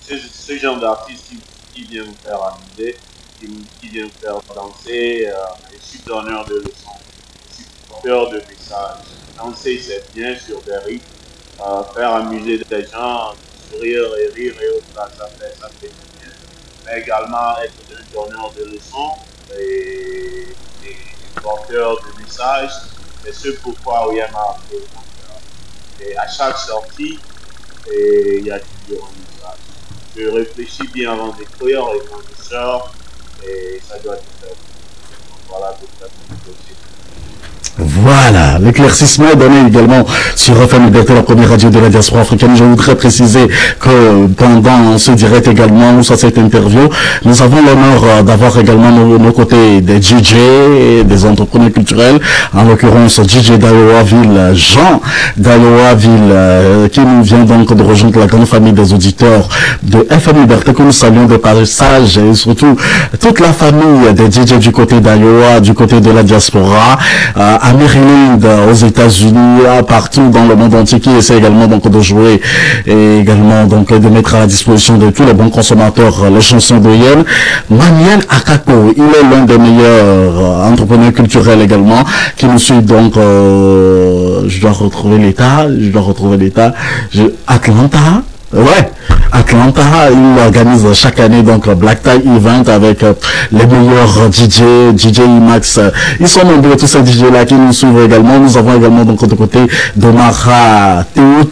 ce genre d'artiste qui vient me faire amuser, qui vient me faire danser, je suis donneur de leçons, je suis porteur de messages. Danser c'est bien sur des rythmes, faire amuser des gens, sourire et rire et autres, ça fait bien. Mais également être un donneur de leçons et porteur de messages. C'est ce pourquoi William a appelé. Et à chaque sortie, il y a toujours un message. Je réfléchis bien avant d'écrire et quand je sors, et ça doit être fait. Donc voilà, tout à fait. Voilà, l'éclaircissement est donné également sur FM Liberté, la première radio de la diaspora africaine. Je voudrais préciser que pendant ce direct également, ou soit cette interview, nous avons l'honneur d'avoir également nos côtés des DJ et des entrepreneurs culturels, en l'occurrence DJ d'Iowa-Ville, Jean d'Iowa-Ville, qui nous vient donc de rejoindre la grande famille des auditeurs de FM Liberté, que nous saluons de passage, et surtout toute la famille des DJ du côté d'Iowa, du côté de la diaspora, à Maryland, aux États-Unis, partout dans le monde entier, qui essaie également donc de jouer et également donc de mettre à la disposition de tous les bons consommateurs les chansons de Yen. Manuel Akako, il est l'un des meilleurs entrepreneurs culturels également, qui nous suit donc, je dois retrouver l'état, Atlanta. Ouais, Atlanta, il organise chaque année donc Black Tie Event avec les meilleurs DJ IMAX. Ils sont nombreux tous ces DJ là qui nous suivent également. Nous avons également donc de côté Domara, Théo,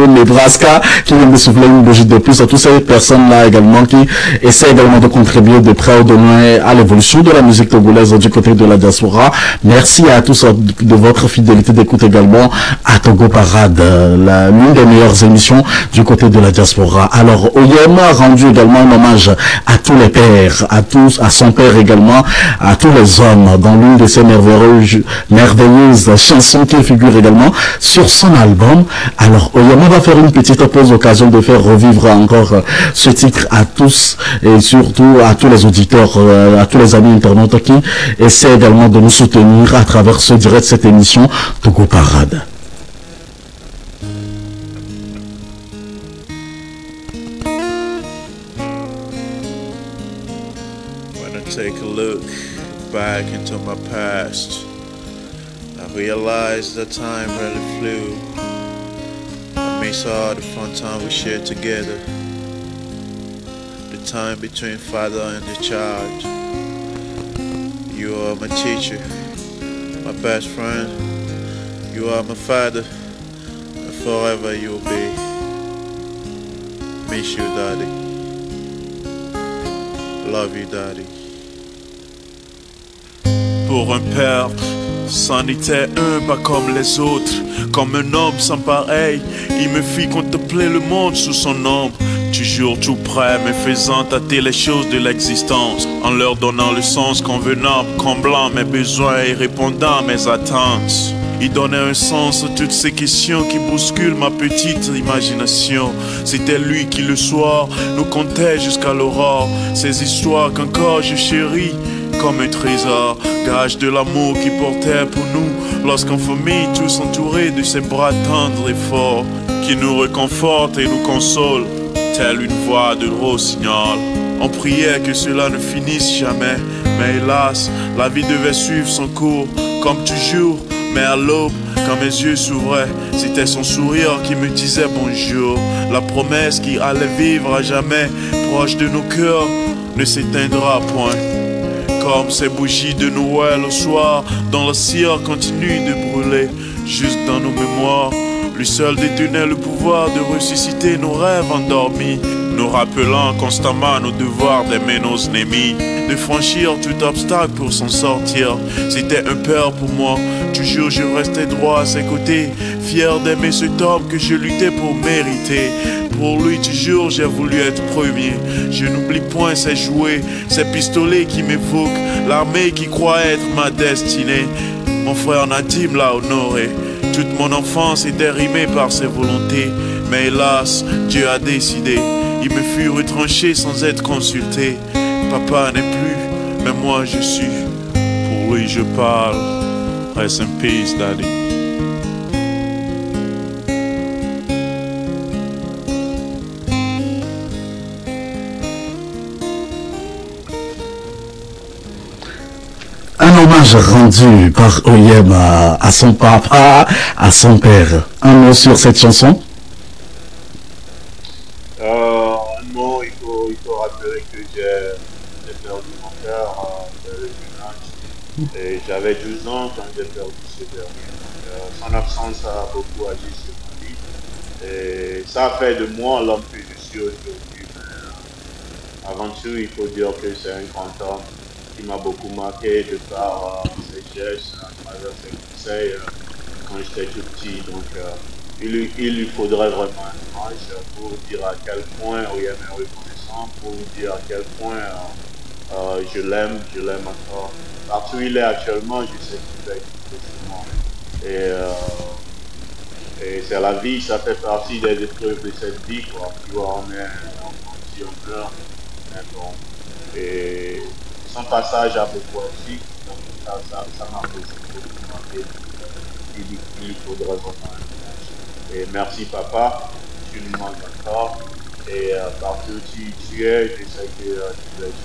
Nebraska, qui vient de souffler une bougie de plus à toutes ces personnes là également qui essaient également de contribuer de près ou de loin à l'évolution de la musique togolaise du côté de la diaspora. Merci à tous de votre fidélité d'écoute également à Togo Parade, l'une des meilleures émissions du côté de la diaspora. Alors, Oyem a rendu également un hommage à tous les pères, à son père également, à tous les hommes, dans l'une de ces merveilleuses chansons qui figurent également sur son album. Alors, Oyem va faire une petite pause, occasion de faire revivre encore ce titre à tous, et surtout à tous les auditeurs, à tous les amis internautes qui essaient également de nous soutenir à travers ce direct, cette émission Togo Parade. Take a look back into my past, I realized that time really flew. I miss all the fun time we shared together, the time between father and the child. You are my teacher, my best friend. You are my father, and forever you'll be. Miss you, daddy. Love you, daddy. Pour un père, c'en était un pas comme les autres. Comme un homme sans pareil, il me fit contempler le monde sous son ombre. Toujours tout près, me faisant tâter les choses de l'existence, en leur donnant le sens convenable, comblant mes besoins et répondant à mes attentes. Il donnait un sens à toutes ces questions qui bousculent ma petite imagination. C'était lui qui le soir nous contait jusqu'à l'aurore, ces histoires qu'encore je chéris comme un trésor, gage de l'amour qu'il portait pour nous, lorsqu'en famille tous entourés de ses bras tendres et forts, qui nous réconforte et nous console, telle une voix de rossignol. On priait que cela ne finisse jamais, mais hélas, la vie devait suivre son cours, comme toujours. Mais à l'aube, Quand mes yeux s'ouvraient, c'était son sourire qui me disait bonjour. La promesse qui allait vivre à jamais, proche de nos cœurs, ne s'éteindra point. Comme ces bougies de Noël au soir, dont la cire continue de brûler, juste dans nos mémoires. Lui seul détenait le pouvoir de ressusciter nos rêves endormis, nous rappelant constamment nos devoirs d'aimer nos ennemis, de franchir tout obstacle pour s'en sortir. C'était un père pour moi, toujours je restais droit à ses côtés, fier d'aimer cet homme que je luttais pour mériter. Pour lui toujours j'ai voulu être premier. Je n'oublie point ses jouets, ses pistolets qui m'évoquent, l'armée qui croit être ma destinée. Mon frère Nadim l'a honoré. Toute mon enfance était rimée par ses volontés. Mais hélas, Dieu a décidé. Il me fut retranché sans être consulté. Papa n'est plus, mais moi je suis. Pour lui je parle. Rest in peace, Daddy. Un hommage rendu par Oyem à son papa, à son père. Un mot sur cette chanson? Un mot, il faut rappeler que j'ai perdu mon père de jeune âge. Et j'avais 12 ans quand j'ai perdu ce dernier. Son absence a beaucoup agi sur ma vie. Et ça a fait de moi l'homme que je suis aujourd'hui. Avant tout, il faut dire que c'est un grand homme qui m'a beaucoup marqué de par ses gestes, à travers ses conseils quand j'étais tout petit. Donc il lui faudrait vraiment un hommage pour dire à quel point il est reconnaissant, pour dire à quel point je l'aime encore. Partout où il est actuellement, je sais qu'il fait quelque chose. Et c'est la vie, ça fait partie des épreuves de cette vie, quoi. Tu vois, on dit, on pleure, mais bon. Et son passage a beaucoup agi, donc ça m'a beaucoup marqué. Il faudrait vraiment un hommage. Et merci papa, tu nous manques encore. Et partout où tu es, je sais que tu vas être.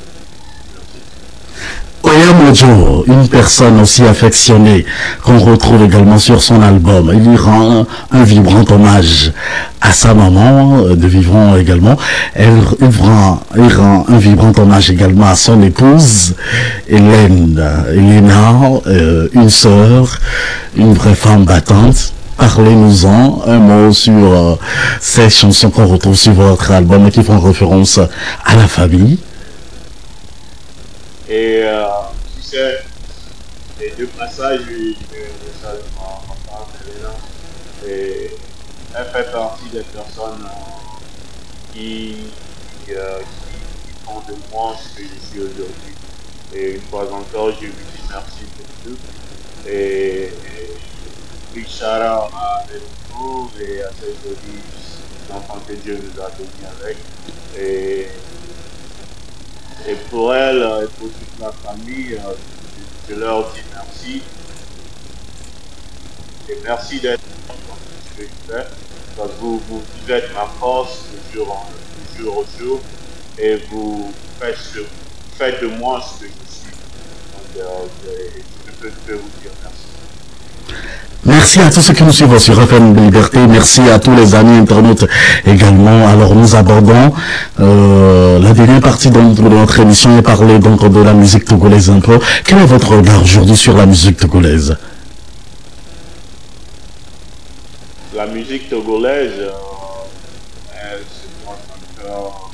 Merci. Oyem Ojo, une personne aussi affectionnée qu'on retrouve également sur son album. Il lui rend un vibrant hommage à sa maman de vivant également. Il rend un vibrant hommage également à son épouse, Elena, une sœur, une vraie femme battante. Parlez-nous-en un mot sur ces chansons qu'on retrouve sur votre album et qui font référence à la famille. Et tu sais, les deux passages de ma femme, et elle fait partie des personnes qui font de moi ce que je suis aujourd'hui. Et une fois encore, je lui dis merci pour tout. Et big shout out à elle et à ces jolis enfants que Dieu nous a donnés avec. Et pour elle et pour toute la famille, je leur dis merci. Et merci d'être dans ce que je fais. Parce que vous êtes ma force de jour au jour. Et vous faites de moi ce que je suis. Donc je peux vous dire merci. Merci à tous ceux qui nous suivent sur FM Liberté. Merci à tous les amis internautes également. Alors nous abordons la dernière partie de notre émission et parler donc de la musique togolaise un peu. Quel est votre regard aujourd'hui sur la musique togolaise? La musique togolaise, elle se porte encore,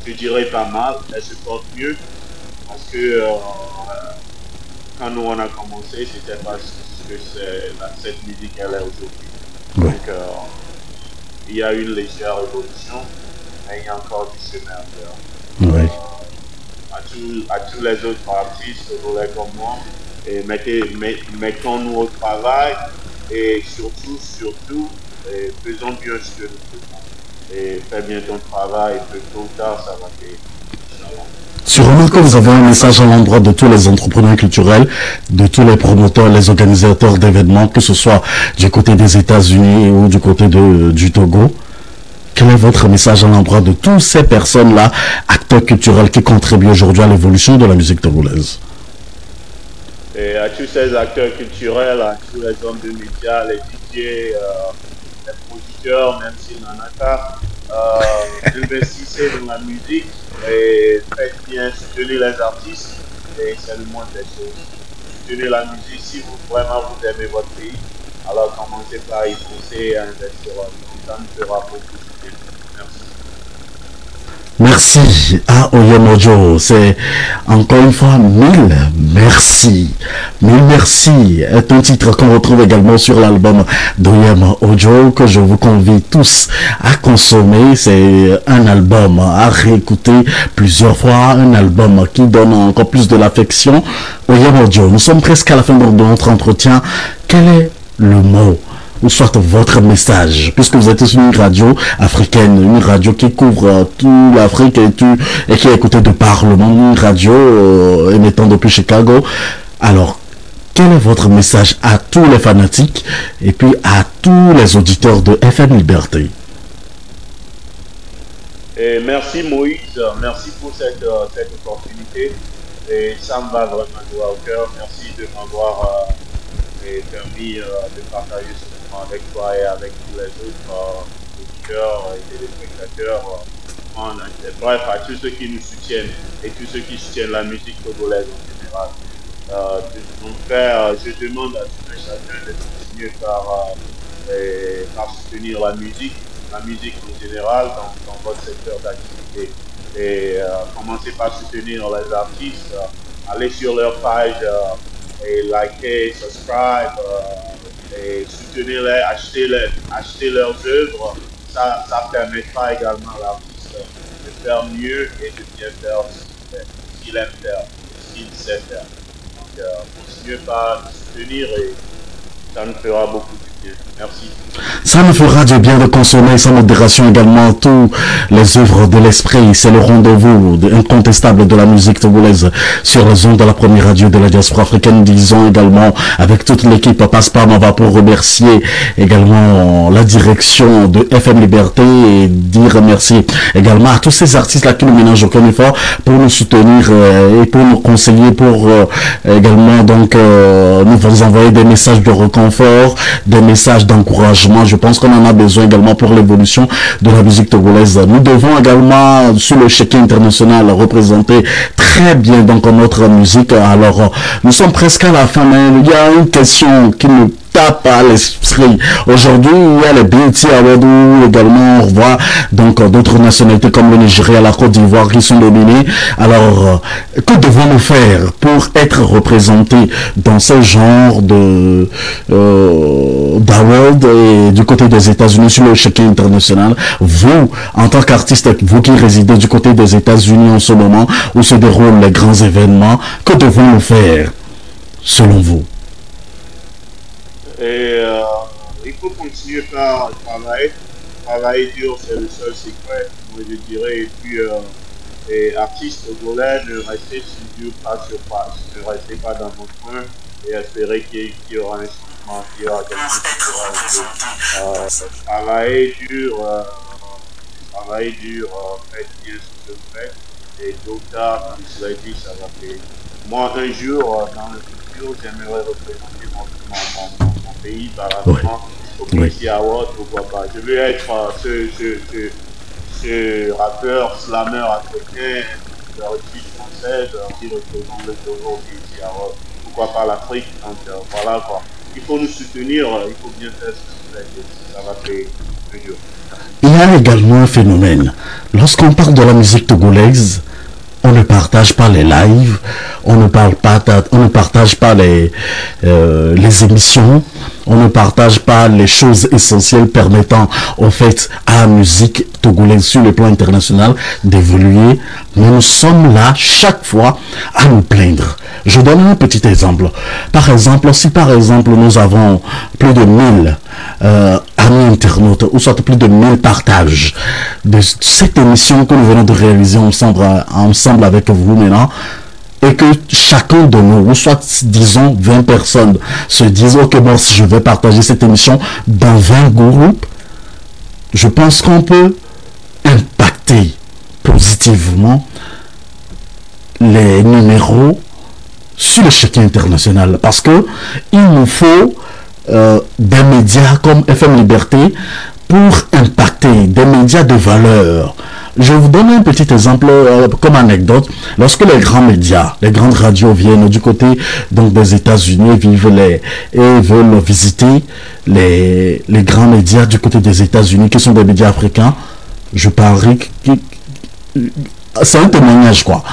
je dirais pas mal, elle se porte mieux parce que quand nous on a commencé, c'était pas que cette musique elle est aujourd'hui. Ouais. Donc il y a une légère évolution, mais il y a encore du chemin à faire. Ouais. À tous les autres artistes comme moi, et mettons-nous au travail et surtout faisons bien ce que nous faisons. Et fais bien ton travail, et tôt ou tard ça va payer. Sur Remarque, vous avez un message à l'endroit de tous les entrepreneurs culturels, de tous les promoteurs, les organisateurs d'événements, que ce soit du côté des États-Unis ou du côté du Togo. Quel est votre message à l'endroit de toutes ces personnes-là, acteurs culturels qui contribuent aujourd'hui à l'évolution de la musique togolaise? Et à tous ces acteurs culturels, à tous les hommes de médias, les DJ, les producteurs, même s'il n'en a pas, investissez dans la musique et faites bien soutenir les artistes. Et c'est le moins des choses. Soutenez la musique si vous vraiment vous aimez votre pays. Alors commencez par y penser et à investir. Ça nous fera beaucoup de bien. Merci. Merci à Oyemojo, c'est encore une fois mille merci. Mille merci est un titre qu'on retrouve également sur l'album d'Oyemojo que je vous convie tous à consommer. C'est un album à réécouter plusieurs fois, un album qui donne encore plus de l'affection. Oyemojo, nous sommes presque à la fin de notre entretien. Quel est le mot ou soit votre message, puisque vous êtes une radio africaine, une radio qui couvre toute l'Afrique et qui est écoutée de par le monde, une radio émettant depuis Chicago. Alors, quel est votre message à tous les fanatiques et puis à tous les auditeurs de FM Liberté? Et merci Moïse, merci pour cette opportunité et ça me va vraiment droit au cœur. Merci de m'avoir permis de partager ce moment avec toi et avec tous les autres auditeurs et téléspectateurs. Bref, à tous ceux qui nous soutiennent et tous ceux qui soutiennent la musique togolaise en général. Donc, je demande à tout un chacun de continuer par soutenir la musique en général dans votre secteur d'activité. Et commencez par soutenir les artistes, allez sur leur page et likez, subscribe, et soutenez-les, achetez leurs œuvres. Ça permettra également à l'artiste de faire mieux et de bien faire ce qu'il aime faire, ce qu'il sait faire. Donc, continuez par soutenir et ça nous fera beaucoup de bien. Merci. Ça me fera du bien de consommer sans modération également tous les œuvres de l'esprit. C'est le rendez-vous incontestable de la musique togolaise sur les ondes de la première radio de la diaspora africaine. Disons également avec toute l'équipe Passe-Pas, on va pour remercier également la direction de FM Liberté et dire merci également à tous ces artistes-là qui nous ménagent aucun effort pour nous soutenir et pour nous conseiller, pour également donc nous envoyer des messages de réconfort, des messages d'encouragement. Je pense qu'on en a besoin également pour l'évolution de la musique togolaise. Nous devons également, sur le chéquier international, représenter très bien donc notre musique. Alors, nous sommes presque à la fin, mais il y a une question qui nous tape à l'esprit. Aujourd'hui, il y a les BET Awards où également on voit donc d'autres nationalités comme le Nigeria, la Côte d'Ivoire qui sont dominées. Alors, que devons-nous faire pour être représentés dans ce genre de d'awards et du côté des États-Unis sur le chéquier international? Vous, en tant qu'artiste, vous qui résidez du côté des États-Unis en ce moment où se déroulent les grands événements, que devons-nous faire selon vous? Et il faut continuer par travailler dur, c'est le seul secret, moi je dirais. Et puis, les artistes togolais, ne restez sur pas sur place, ne restez pas dans votre coin et espérez qu'il y aura un changement, qu'il y aura quelque chose. Travaillez dur, faites bien ce que vous faites et tôt ou tard, comme je l'ai dit, ça va payer. Moi, un jour, dans le futur, j'aimerais représenter mon pays par rapport au BET Award, pourquoi pas. Je veux être ce rappeur, slammer africain, d'origine française, qui représente le Togo au BET Award. Pourquoi pas l'Afrique? Donc voilà quoi. Il faut nous soutenir, il faut bien faire ce que ça va payer un jour. Il y a également un phénomène. Lorsqu'on parle de la musique togolaise, on ne partage pas les lives, on ne partage pas les émissions, on ne partage pas les choses essentielles permettant en fait à la musique togolaise sur le plan international d'évoluer. Mais nous sommes là chaque fois à nous plaindre. Je donne un petit exemple. Par exemple, si par exemple nous avons plus de 1000 amis internautes, ou soit plus de 1000 partages de cette émission que nous venons de réaliser ensemble avec vous maintenant, et que chacun de nous, ou soit disons 20 personnes, se disent ok bon, si je vais partager cette émission dans 20 groupes, je pense qu'on peut impacter positivement les numéros sur l'échiquier international. Parce que il nous faut des médias comme FM Liberté pour impacter, des médias de valeur. Je vous donne un petit exemple comme anecdote. Lorsque les grands médias, les grandes radios viennent du côté donc des États-Unis, et veulent visiter les grands médias du côté des États-Unis, qui sont des médias africains, je parie que c'est un témoignage quoi.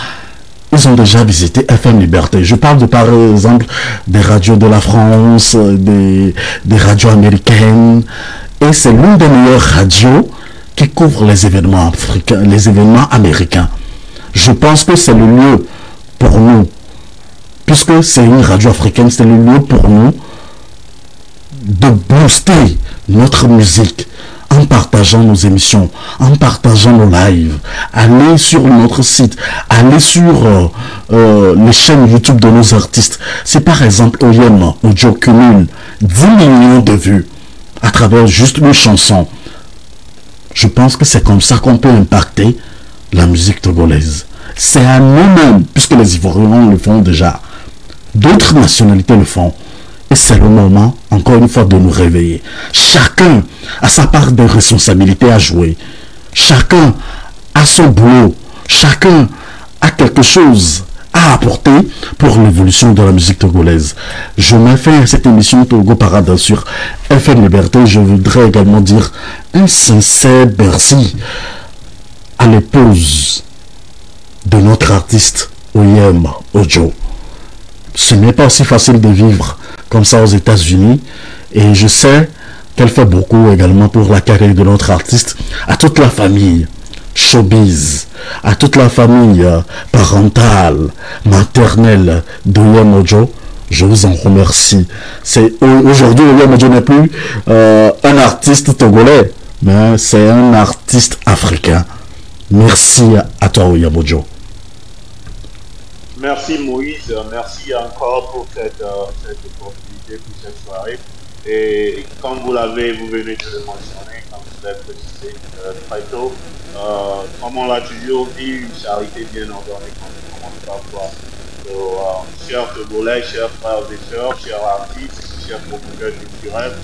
Ils ont déjà visité FM Liberté. Je parle de par exemple des radios de la France, des radios américaines, et c'est l'une des meilleures radios qui couvre les événements africains, les événements américains. Je pense que c'est le lieu pour nous, puisque c'est une radio africaine, c'est le lieu pour nous de booster notre musique en partageant nos émissions, en partageant nos lives. Allez sur notre site, allez sur les chaînes YouTube de nos artistes. Si par exemple Oyem Audio cumule 10 millions de vues à travers juste une chanson, je pense que c'est comme ça qu'on peut impacter la musique togolaise. C'est à nous-mêmes, puisque les Ivoiriens le font déjà. D'autres nationalités le font. Et c'est le moment, encore une fois, de nous réveiller. Chacun a sa part de responsabilité à jouer. Chacun a son boulot. Chacun a quelque chose à apporter pour l'évolution de la musique togolaise. Je mets fin à cette émission Togo Parade sur FM Liberté. Je voudrais également dire un sincère merci à l'épouse de notre artiste Oyem Audio. Ce n'est pas aussi facile de vivre comme ça aux États-Unis, et je sais qu'elle fait beaucoup également pour la carrière de notre artiste. À toute la famille Showbiz, à toute la famille parentale, maternelle d'Oyem Audio, je vous en remercie. Aujourd'hui, Oyem Audio n'est plus un artiste togolais, mais c'est un artiste africain. Merci à toi, Oyem Audio. Merci Moïse, merci encore pour cette opportunité, pour cette soirée. Et comme vous venez de le mentionner, comme vous l'avez précisé très tôt, comme on l'a toujours dit, une charité bien ordonnée quand on commence par voir. Chers Togolais, chers frères et sœurs, chers artistes, chers promoteurs culturels,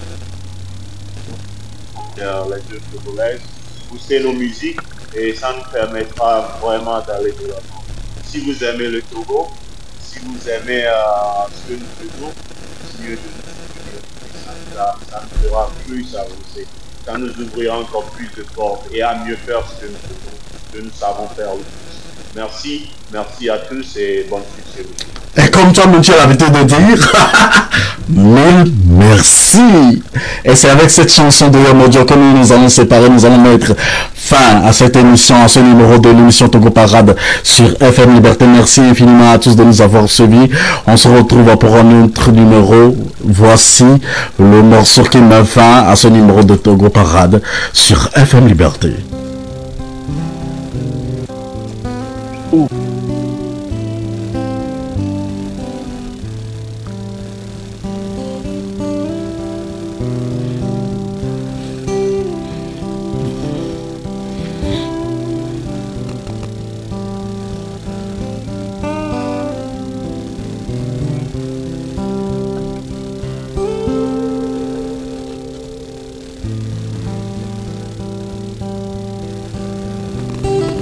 les deux Togolaises, pousser nos musiques et ça nous permettra vraiment d'aller de l'avant. Si vous aimez le Togo, si vous aimez ce que nous faisons, mieux de nous ça nous fera plus avancer. Ça nous ouvrira encore plus de portes et à mieux faire ce que nous faisons, que nous savons faire le plus. Merci, merci à tous et bon succès. Et comme toi, tu as l'habitude de dire, mille merci. Et c'est avec cette chanson de Oyem Audio que nous allons séparer, nous allons mettre fin à cette émission, à ce numéro de l'émission Togo Parade sur FM Liberté. Merci infiniment à tous de nous avoir suivis. On se retrouve pour un autre numéro. Voici le morceau qui met fin à ce numéro de Togo Parade sur FM Liberté.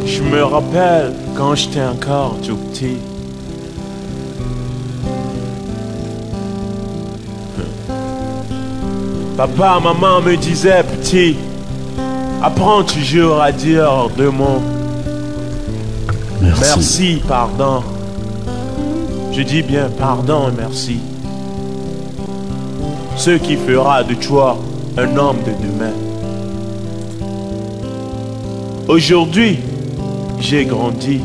Je me rappelle quand j'étais encore tout petit. Papa, maman me disaient petit, apprends toujours à dire deux mots. Merci, pardon. Je dis bien pardon et merci. Ce qui fera de toi un homme de demain. Aujourd'hui, j'ai grandi.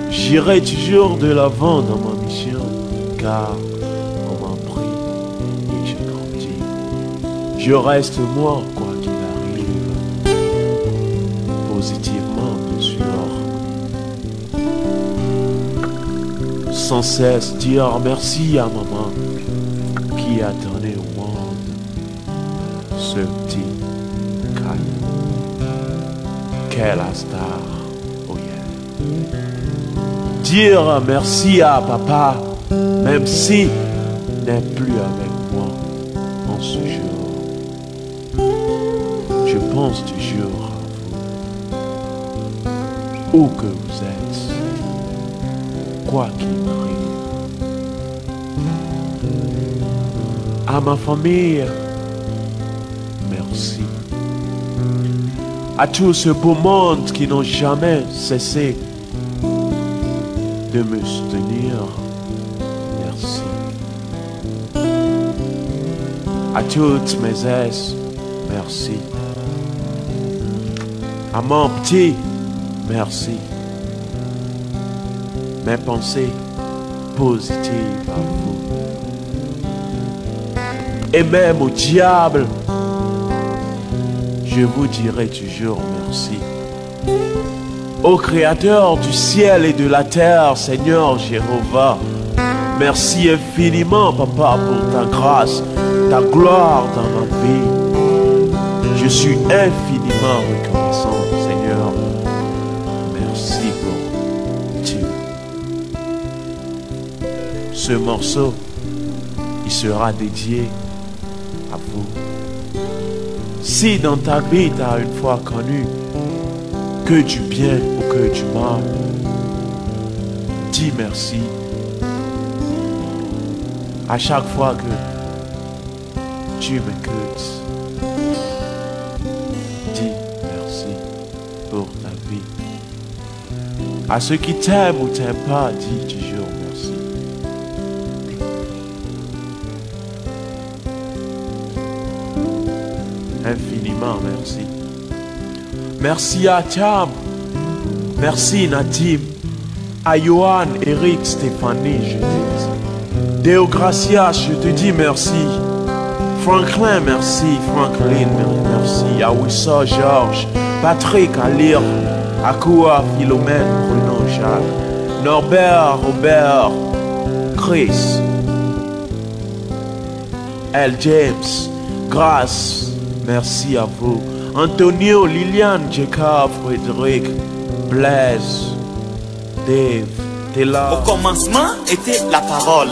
J'irai toujours de l'avant dans ma mission, car on m'a pris et j'ai grandi. Je reste moi, quoi qu'il arrive, positivement bien sûr. Sans cesse dire merci à maman qui a donné au monde ce petit caillou. Quelle star, oh yeah. dire merci à papa, même si n'est plus avec moi en ce jour. Je pense toujours à vous, où que vous êtes, quoi qu'il m'arrive. À ma famille, merci. À tout ce beau monde qui n'ont jamais cessé de me soutenir, merci. À toutes mes ex, merci. À mon petit, merci. Mes pensées positives à vous. Et même au diable, je vous dirai toujours merci. Ô Créateur du ciel et de la terre, Seigneur Jéhovah, merci infiniment, Papa, pour ta grâce, ta gloire dans ma vie. Je suis infiniment reconnaissant, Seigneur. Merci pour tout. Ce morceau, il sera dédié à vous. Si dans ta vie, tu as une fois connu que du bien ou que du mal, dis merci. À chaque fois que tu m'écoutes, dis merci pour ta vie. À ceux qui t'aiment ou t'aiment pas, dis toujours merci. Infiniment merci. Merci à Tam, merci Nadim, à Johan, Eric, Stéphanie, je te dis. Deo Gracias, je te dis merci. Franklin, merci. Franklin, merci. À Wissa, Georges, Patrick, Alir, Akua, Philomène, Bruno, Jacques, Norbert, Robert, Chris, L. James, Grâce, merci à vous. Antonio, Liliane, Jacob, Frédéric, Blaise, Dave, t'es là. Au commencement était la parole.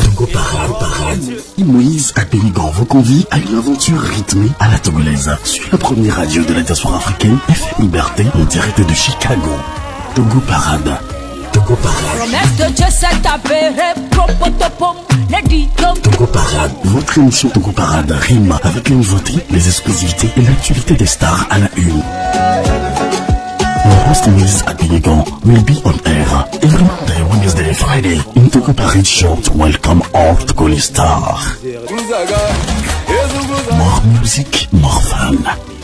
Togo Parade. Moïse à Pénigan vous convie à une aventure rythmée à la togolaise sur la première radio de la diaspora africaine, FM Liberté, en direct de Chicago. Togo Parade. Togo Parade. Togo Parade, votre émission Togo Parade rime avec les nouveautés, les exclusivités et l'actualité des stars à la une. Host Moïse at Pénigan will be on air every Monday, Wednesday, Friday in Togo Parade show to welcome all Togolese stars. More music, more fun.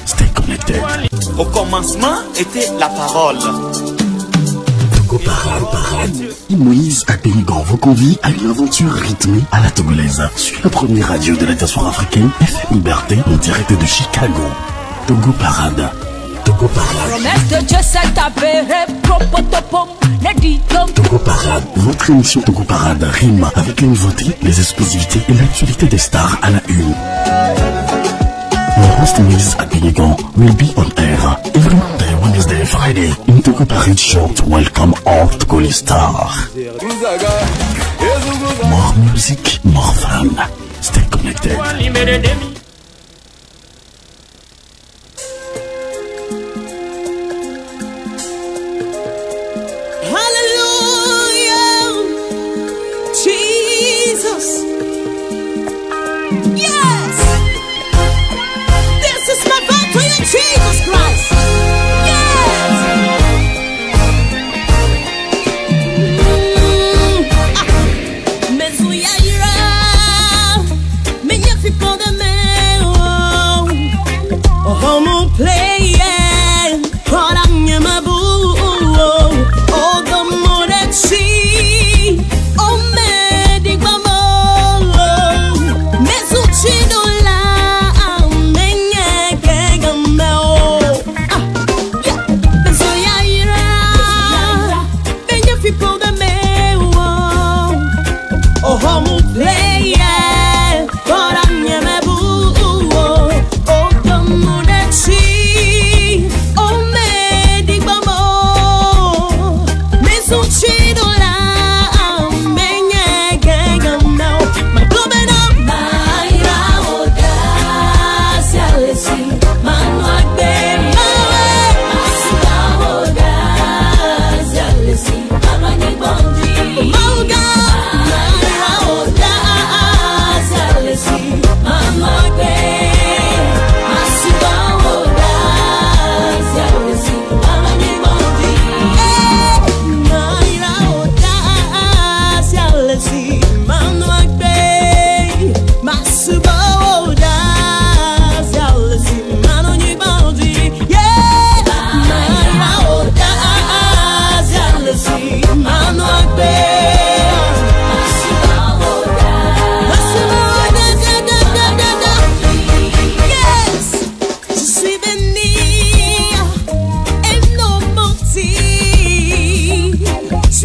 Stay connected. Au commencement était la parole. Togo Parade. Moïse à Pénigan vous convie à une aventure rythmée à la togolaise sur la première radio de la diaspora africaine, FM Liberté, en direct de Chicago. Togo Parade. Togo Parade. Togo Parade, votre émission Togo Parade rime avec les nouveautés, les exclusivités et l'actualité des stars à la une. Host Moïse at Pénigan will be on air every Monday, Wednesday, Friday in Togo Parade show to welcome all Togolese stars. More music, more fun. Stay connected. Fico de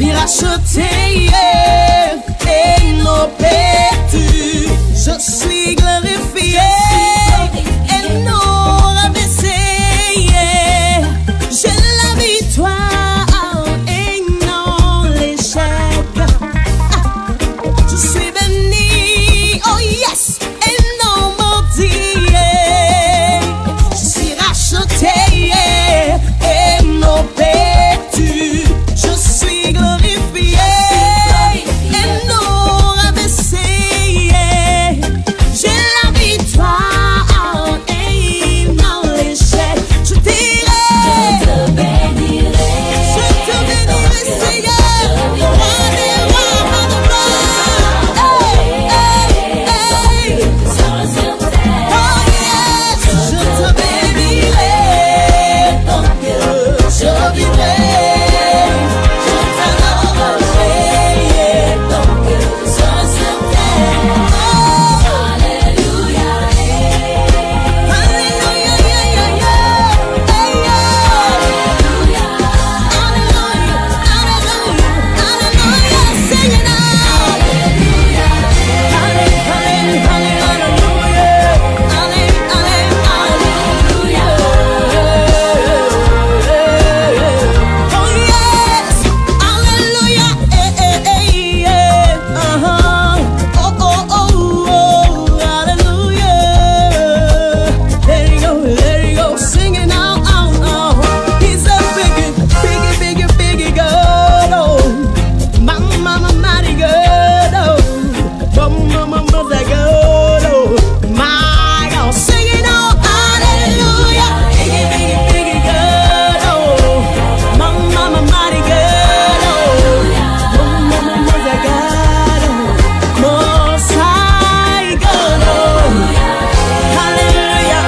suis racheté, et non perdu. Je suis glorifié, et non rabaissé. J'ai la victoire et non l'échec. Je suis béni, oh yes, et non maudit. Je suis racheté et non perdu. Je suis glorifié et non rabaissé. J'ai la victoire et non l'échec. Je dirai, je te bénirai, Seigneur, roi des rois, roi de gloire. Hey, hey, oh yes, je te bénirai, je vivrai, je t'adorerai, sur cette terre. Alléluia, alléluia, sing it now. Alléluia, alléluia, oh yes, alléluia, oh oh oh, hallelujah. Let it go, sing it now. He's a biggie God, oh, mama, mighty God, oh, mama, God, oh, my God, sing it now, hallelujah. Biggie God, oh, mama, mighty God, oh, mama, God, oh, most high God, oh, hallelujah,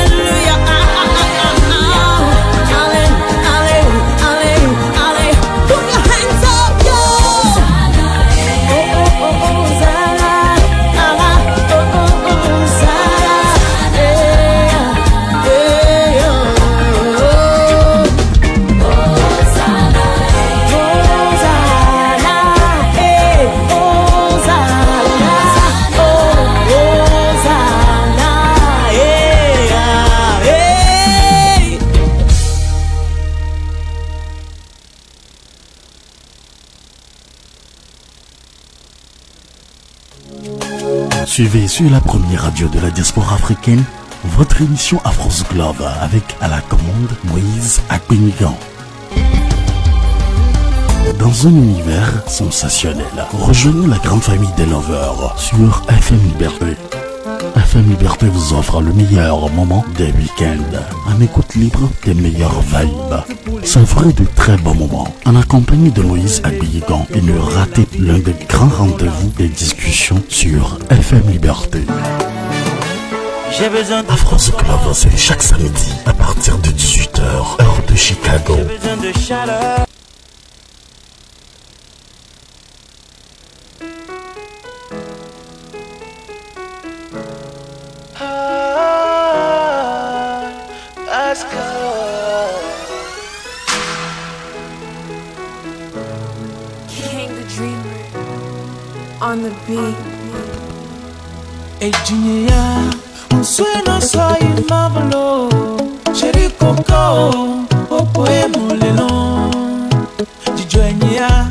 hallelujah, put your hands up, yo. Suivez sur la première radio de la diaspora africaine votre émission Afros Globe avec à la commande Moïse Akpenigan. Dans un univers sensationnel, rejoignez la grande famille des lovers sur FM Liberté. FM Liberté vous offre le meilleur moment des week-ends, en écoute libre des meilleures vibes. Savourez de très bons moments en accompagné de Moïse Akpenigan et ne ratez l'un des grands rendez-vous des discussions sur FM Liberté. J'ai besoin de Afros Club, c'est chaque samedi à partir de 18h, heure de Chicago. J'ai besoin de chaleur. Let's go. King the Dreamer on the beat. Hey Junior, un sueño soy marvelo. Chéri Coco, Popo et Moleno. Junior,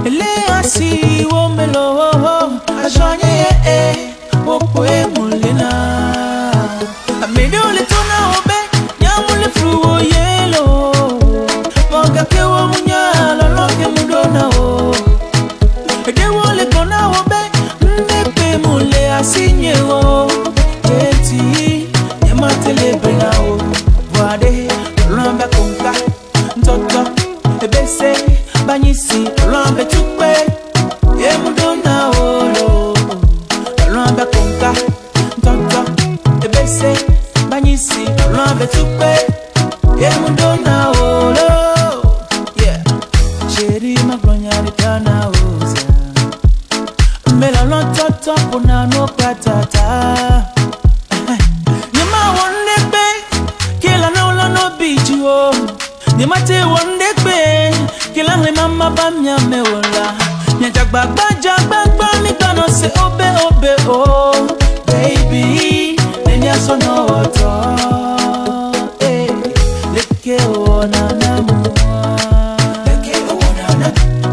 elle est assis au melo. A joigner, Popo et Molena. Amédio le tona obe, nyamule fluo yelo. Moga kewa munya, loloke mudona o. Edewo le tona obe, ndepe mule asinye o. Eti, ematele bena o. Wade, Ni mate wonde kwe Kilang le mama ba miame wola Nya jagba mi kono se obe obe oh Baby Nenya sono oto Leke wonana mua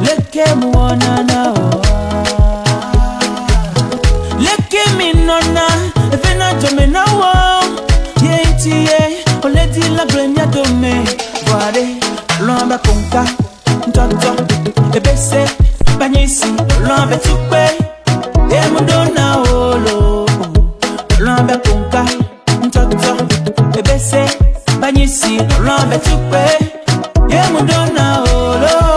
Leke muonana Leke minona Evena jomena wo Yenti ye Oledi la grenya dome Wade Lomba konka Ntoto Ebese Banyisi Lomba tukwe Emudona olo Lomba konka Ntoto Ebese Banyisi Lomba tukwe Emudona olo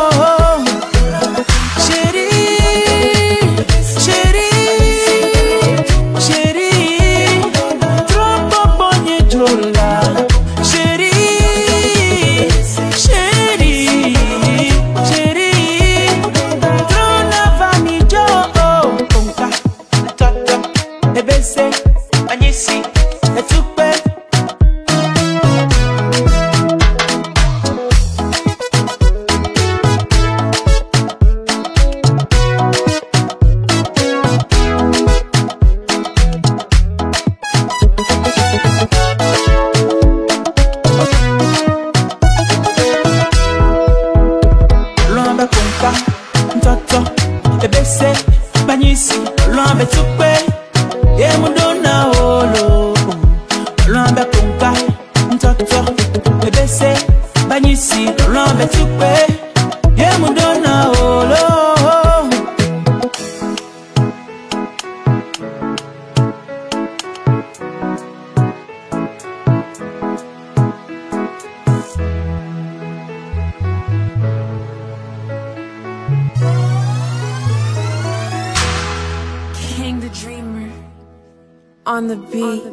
On the beat.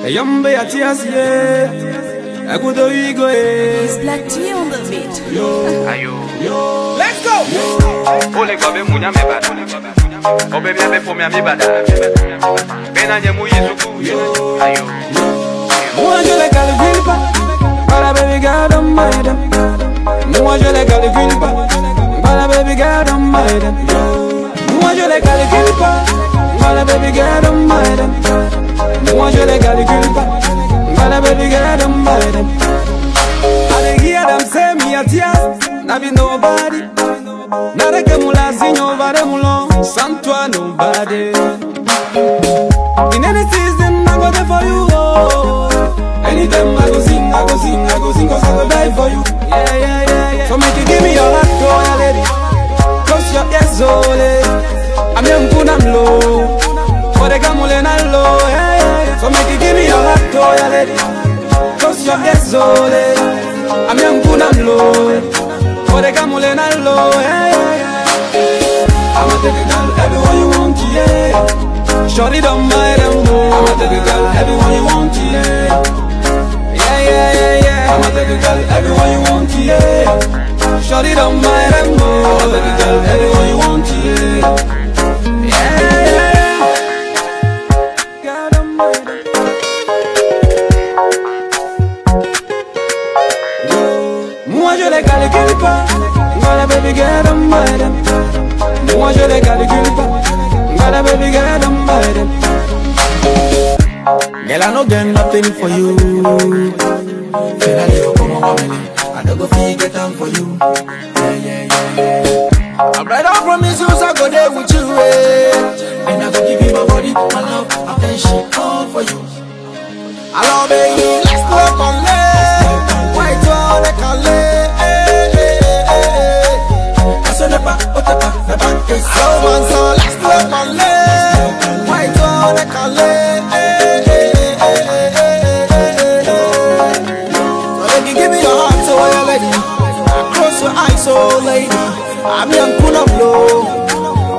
Yambe atiasiye, akudo igo It's Black T on the beat. Ayo, let's go. Ole gobe munya me bada. Obe biabe po me bada. Bena nye mu yesuku. Ayo. Moi je les calcule pas, para baby girl don't mind them. Moi je les calcule pas, para baby girl don't mind them. Moi je les calcule pas, para baby girl don't mind them. Moi je les calcule pas, para baby girl don't mind them. I dey hear them say me a tears, na be nobody. Na de que mula sinyo vare mulon, sans toi nobody. In any season I go there for you. Oh. Anytime I go sing, I go sing, I go sing, cause I go die for you. Yeah, yeah, yeah, yeah. So make you give me your heart, oh yeah, lady. Close your ears, oh lady. I'm young, good, I'm low. For the gamule, I'm low, yeah, yeah, yeah. So make you give me your heart, oh yeah, lady. Close your ears, oh lady. I'm young, good, I'm low. For the gamule, I'm low, yeah, yeah, yeah. I'ma take a girl everywhere you want, yeah. Shorty don't mind them, no. I'ma take a girl everywhere you want, yeah. I'ma take a girl everywhere you want, yeah. Shorty don't mind them, no. I'ma take a girl everywhere you want, yeah. Girl don't mind them. Moi je les calcule pas, voilà baby girl don't mind them. Moi je les calcule pas, voilà baby girl don't mind them. Girl I no get nothing for you. I don't go forget them for you. Yeah, yeah, yeah, yeah. I better promise you I go there with you, eh. And I go give you my body, my love, attention, all for you. Alors baby, let's go up on lay. Why tu en es calé, eh, eh, eh, eh. Ce n'est pas, oh t'es pas question. Alors man, so let's go up on lay. Why tu en es calé, eh, eh, eh, eh, eh, eh. So baby, give me your heart, so I am ready. Close your eyes, so lady. I'm young, pull up low.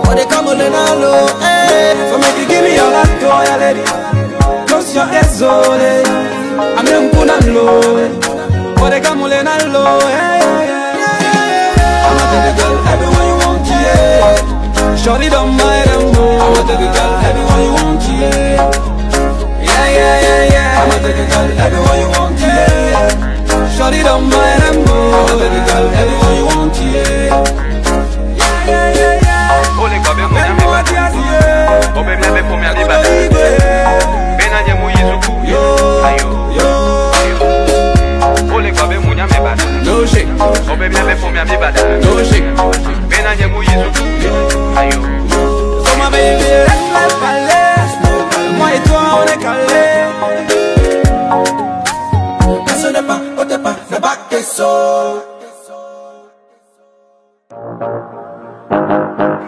But they come on and low, eh. So maybe give me your heart, so I am ready. Close your eyes, so lady. I'm young, pull up low. But they come on and low, eh. I'ma take a girl everywhere you want, yeah. Shorty don't mind them, no. I'ma take a girl everywhere you want, yeah. Yeah, yeah, yeah, yeah. I'ma take a girl everywhere you want, yeah.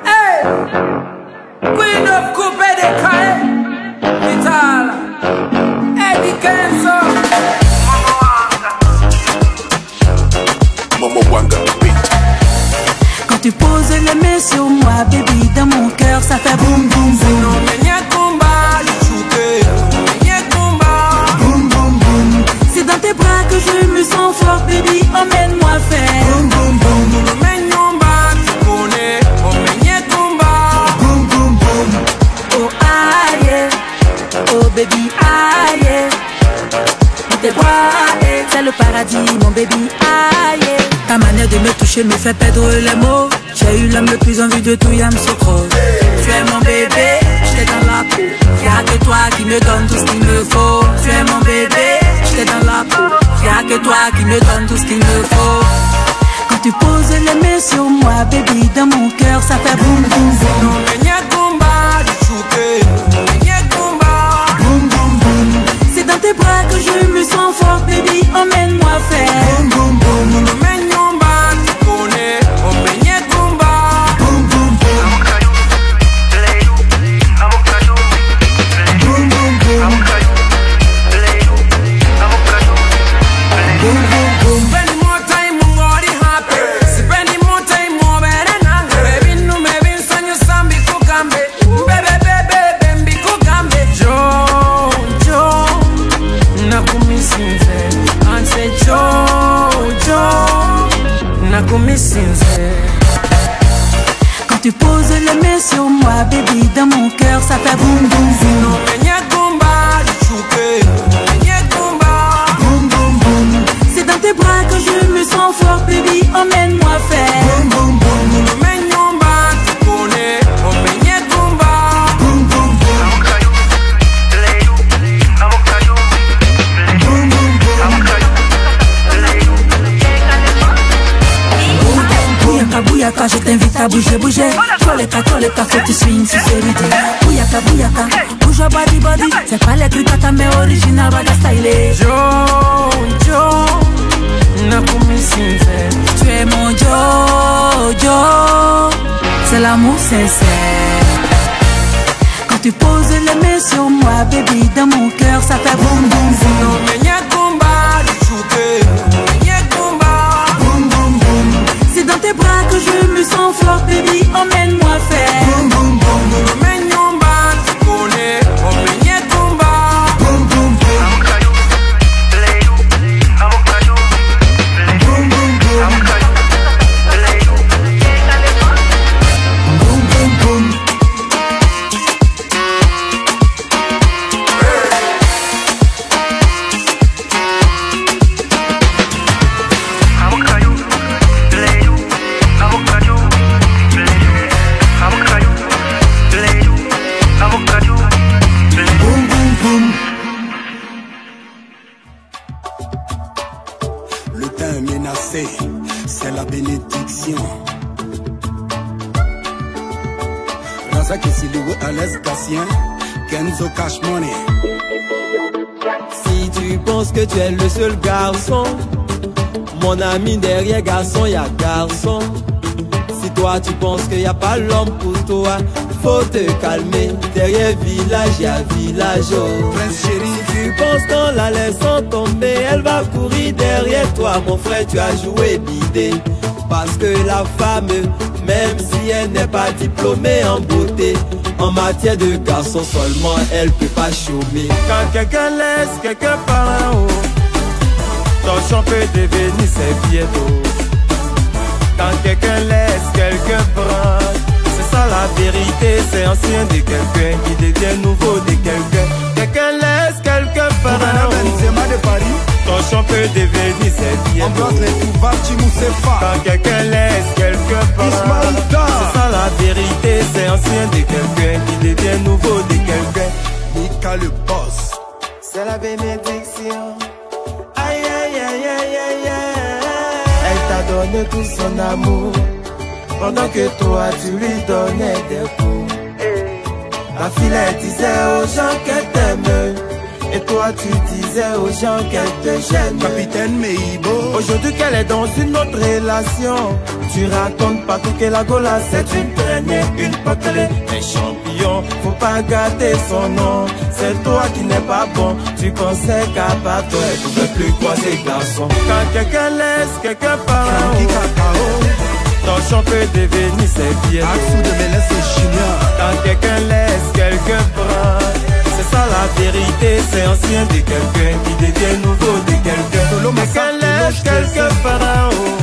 Hey, Queen of Coupe de Cae, Vital, Eddie Kenzo, Momo Wanga beat. Quand tu poses les mains sur moi, baby, dans mon cœur, ça fait boum boum boum. non mais n'y a combat, n'y a combat, Boum boum boum. C'est dans tes bras que je me sens fort, baby, emmène-moi faire boum boum boum. non mais tu connais, n'y a combat, Boum boum boum. Oh aïe, oh baby aïe. Dans tes bras, c'est le paradis, mon baby aïe. Ta manière de me toucher me fait perdre les mots. J'ai eu l'homme le plus envie de tout, Yam Sokro. Tu es mon bébé, j'étais dans la peau. Y'a que toi qui me donne tout ce qu'il me faut. Tu es mon bébé, j'étais dans la peau. Y'a que toi qui me donne tout ce qu'il me faut. Quand tu poses les mains sur moi, baby, dans mon cœur, ça fait boum boum boum. non mais n'y a combat, n'y a combat, Boum boum boum. C'est dans tes bras que je me sens fort, baby, emmène-moi faire boum boum boum. non mais tu connais, n'y a combat, Boum boum boum. Boum boum boum. Boum boum boum. spending more time on what it happen, spending more time more better than baby no me bin sanyo sambi kukambe, baby kukambe, Joe, nakumisinze, anse Joe, nakumisinze. Quand tu poses les mains sur moi, baby, dans mon cœur, ça fait boum boum boum. non mais n'y a combat, n'y a combat, Boum boum boum. C'est dans tes bras que je me sens fort, baby, emmène-moi faire boum boum boum. non mais tu connais, n'y a combat, Boum boum boum. Boum boum boum. Bouyaka, bouyaka, je t'invite à bouger, bouger. Toleka, faut que tu swing, si c'est vite. Bouyaka, bouyaka, bouge body, body. C'est pas les trucs à ta mère original, baga stylé. Joe, nakumisinze. Tu es mon Joe, c'est l'amour sincère. Quand tu poses les mains sur moi, baby, dans mon cœur, ça fait boum boum boum. non mais n'y a combat, n'y a combat, Boum boum boum. C'est dans tes bras que je me sens fort, baby, emmène-moi faire boum boum boum. non mais tu connais, n'y a combat, Boum boum boum. Boum boum boum. Boum boum boum. Boum boum boum. Le teint menacé, c'est la bénédiction. Razak et Silou, Alès Cassien, Kenzo Cash Money. Si tu penses que tu es le seul garçon, mon ami, derrière garçon, y a garçon. Si toi tu penses qu'il n'y a pas l'homme pour toi, faut te calmer. Derrière village, y a village. Prince Chéri, Si tu penses qu'en la laissant tomber, elle va courir derrière toi, mon frère, tu as joué bidé. Parce que la femme, même si elle n'est pas diplômée en beauté, en matière de garçon seulement, elle peut pas chômer. Quand quelqu'un laisse quelqu'un par en haut, ton champ peut devenir ses pieds d'eau. Quand quelqu'un laisse quelqu'un prendre, c'est ça la vérité, c'est ancien de quelqu'un qui devient nouveau de quelqu'un. Quelqu'un laisse quelqu'un par en haut, ton champ peut devenir ses pieds d'eau. Quand quelqu'un laisse quelqu'un prendre, c'est ça la vérité, c'est ancien de quelqu'un qui devient nouveau de quelqu'un. Mika le boss. C'est la bénédiction. Aïe aïe aïe aïe aïe aïe. Elle t'a donné tout son amour, pendant que toi tu lui donnais des coups. La fille elle disait aux gens qu'elle t'aime, Et toi tu disais aux gens qu'elle te gêne. Capitaine Meibo. Aujourd'hui qu'elle est dans une autre relation, tu racontes partout que la Gola c'est une traînée, une potelée. Les champions, faut pas gâter son nom. C'est toi qui n'es pas bon. Tu pensais qu'à part toi elle pouvait plus croiser garçon. Quand quelqu'un laisse quelqu'un par en haut, ton champ peut devenir ses pieds. Quand quelqu'un laisse quelqu'un prendre, c'est ça la vérité, c'est ancien de quelqu'un qui devient nouveau de quelqu'un. Quelqu'un laisse quelqu'un par en haut,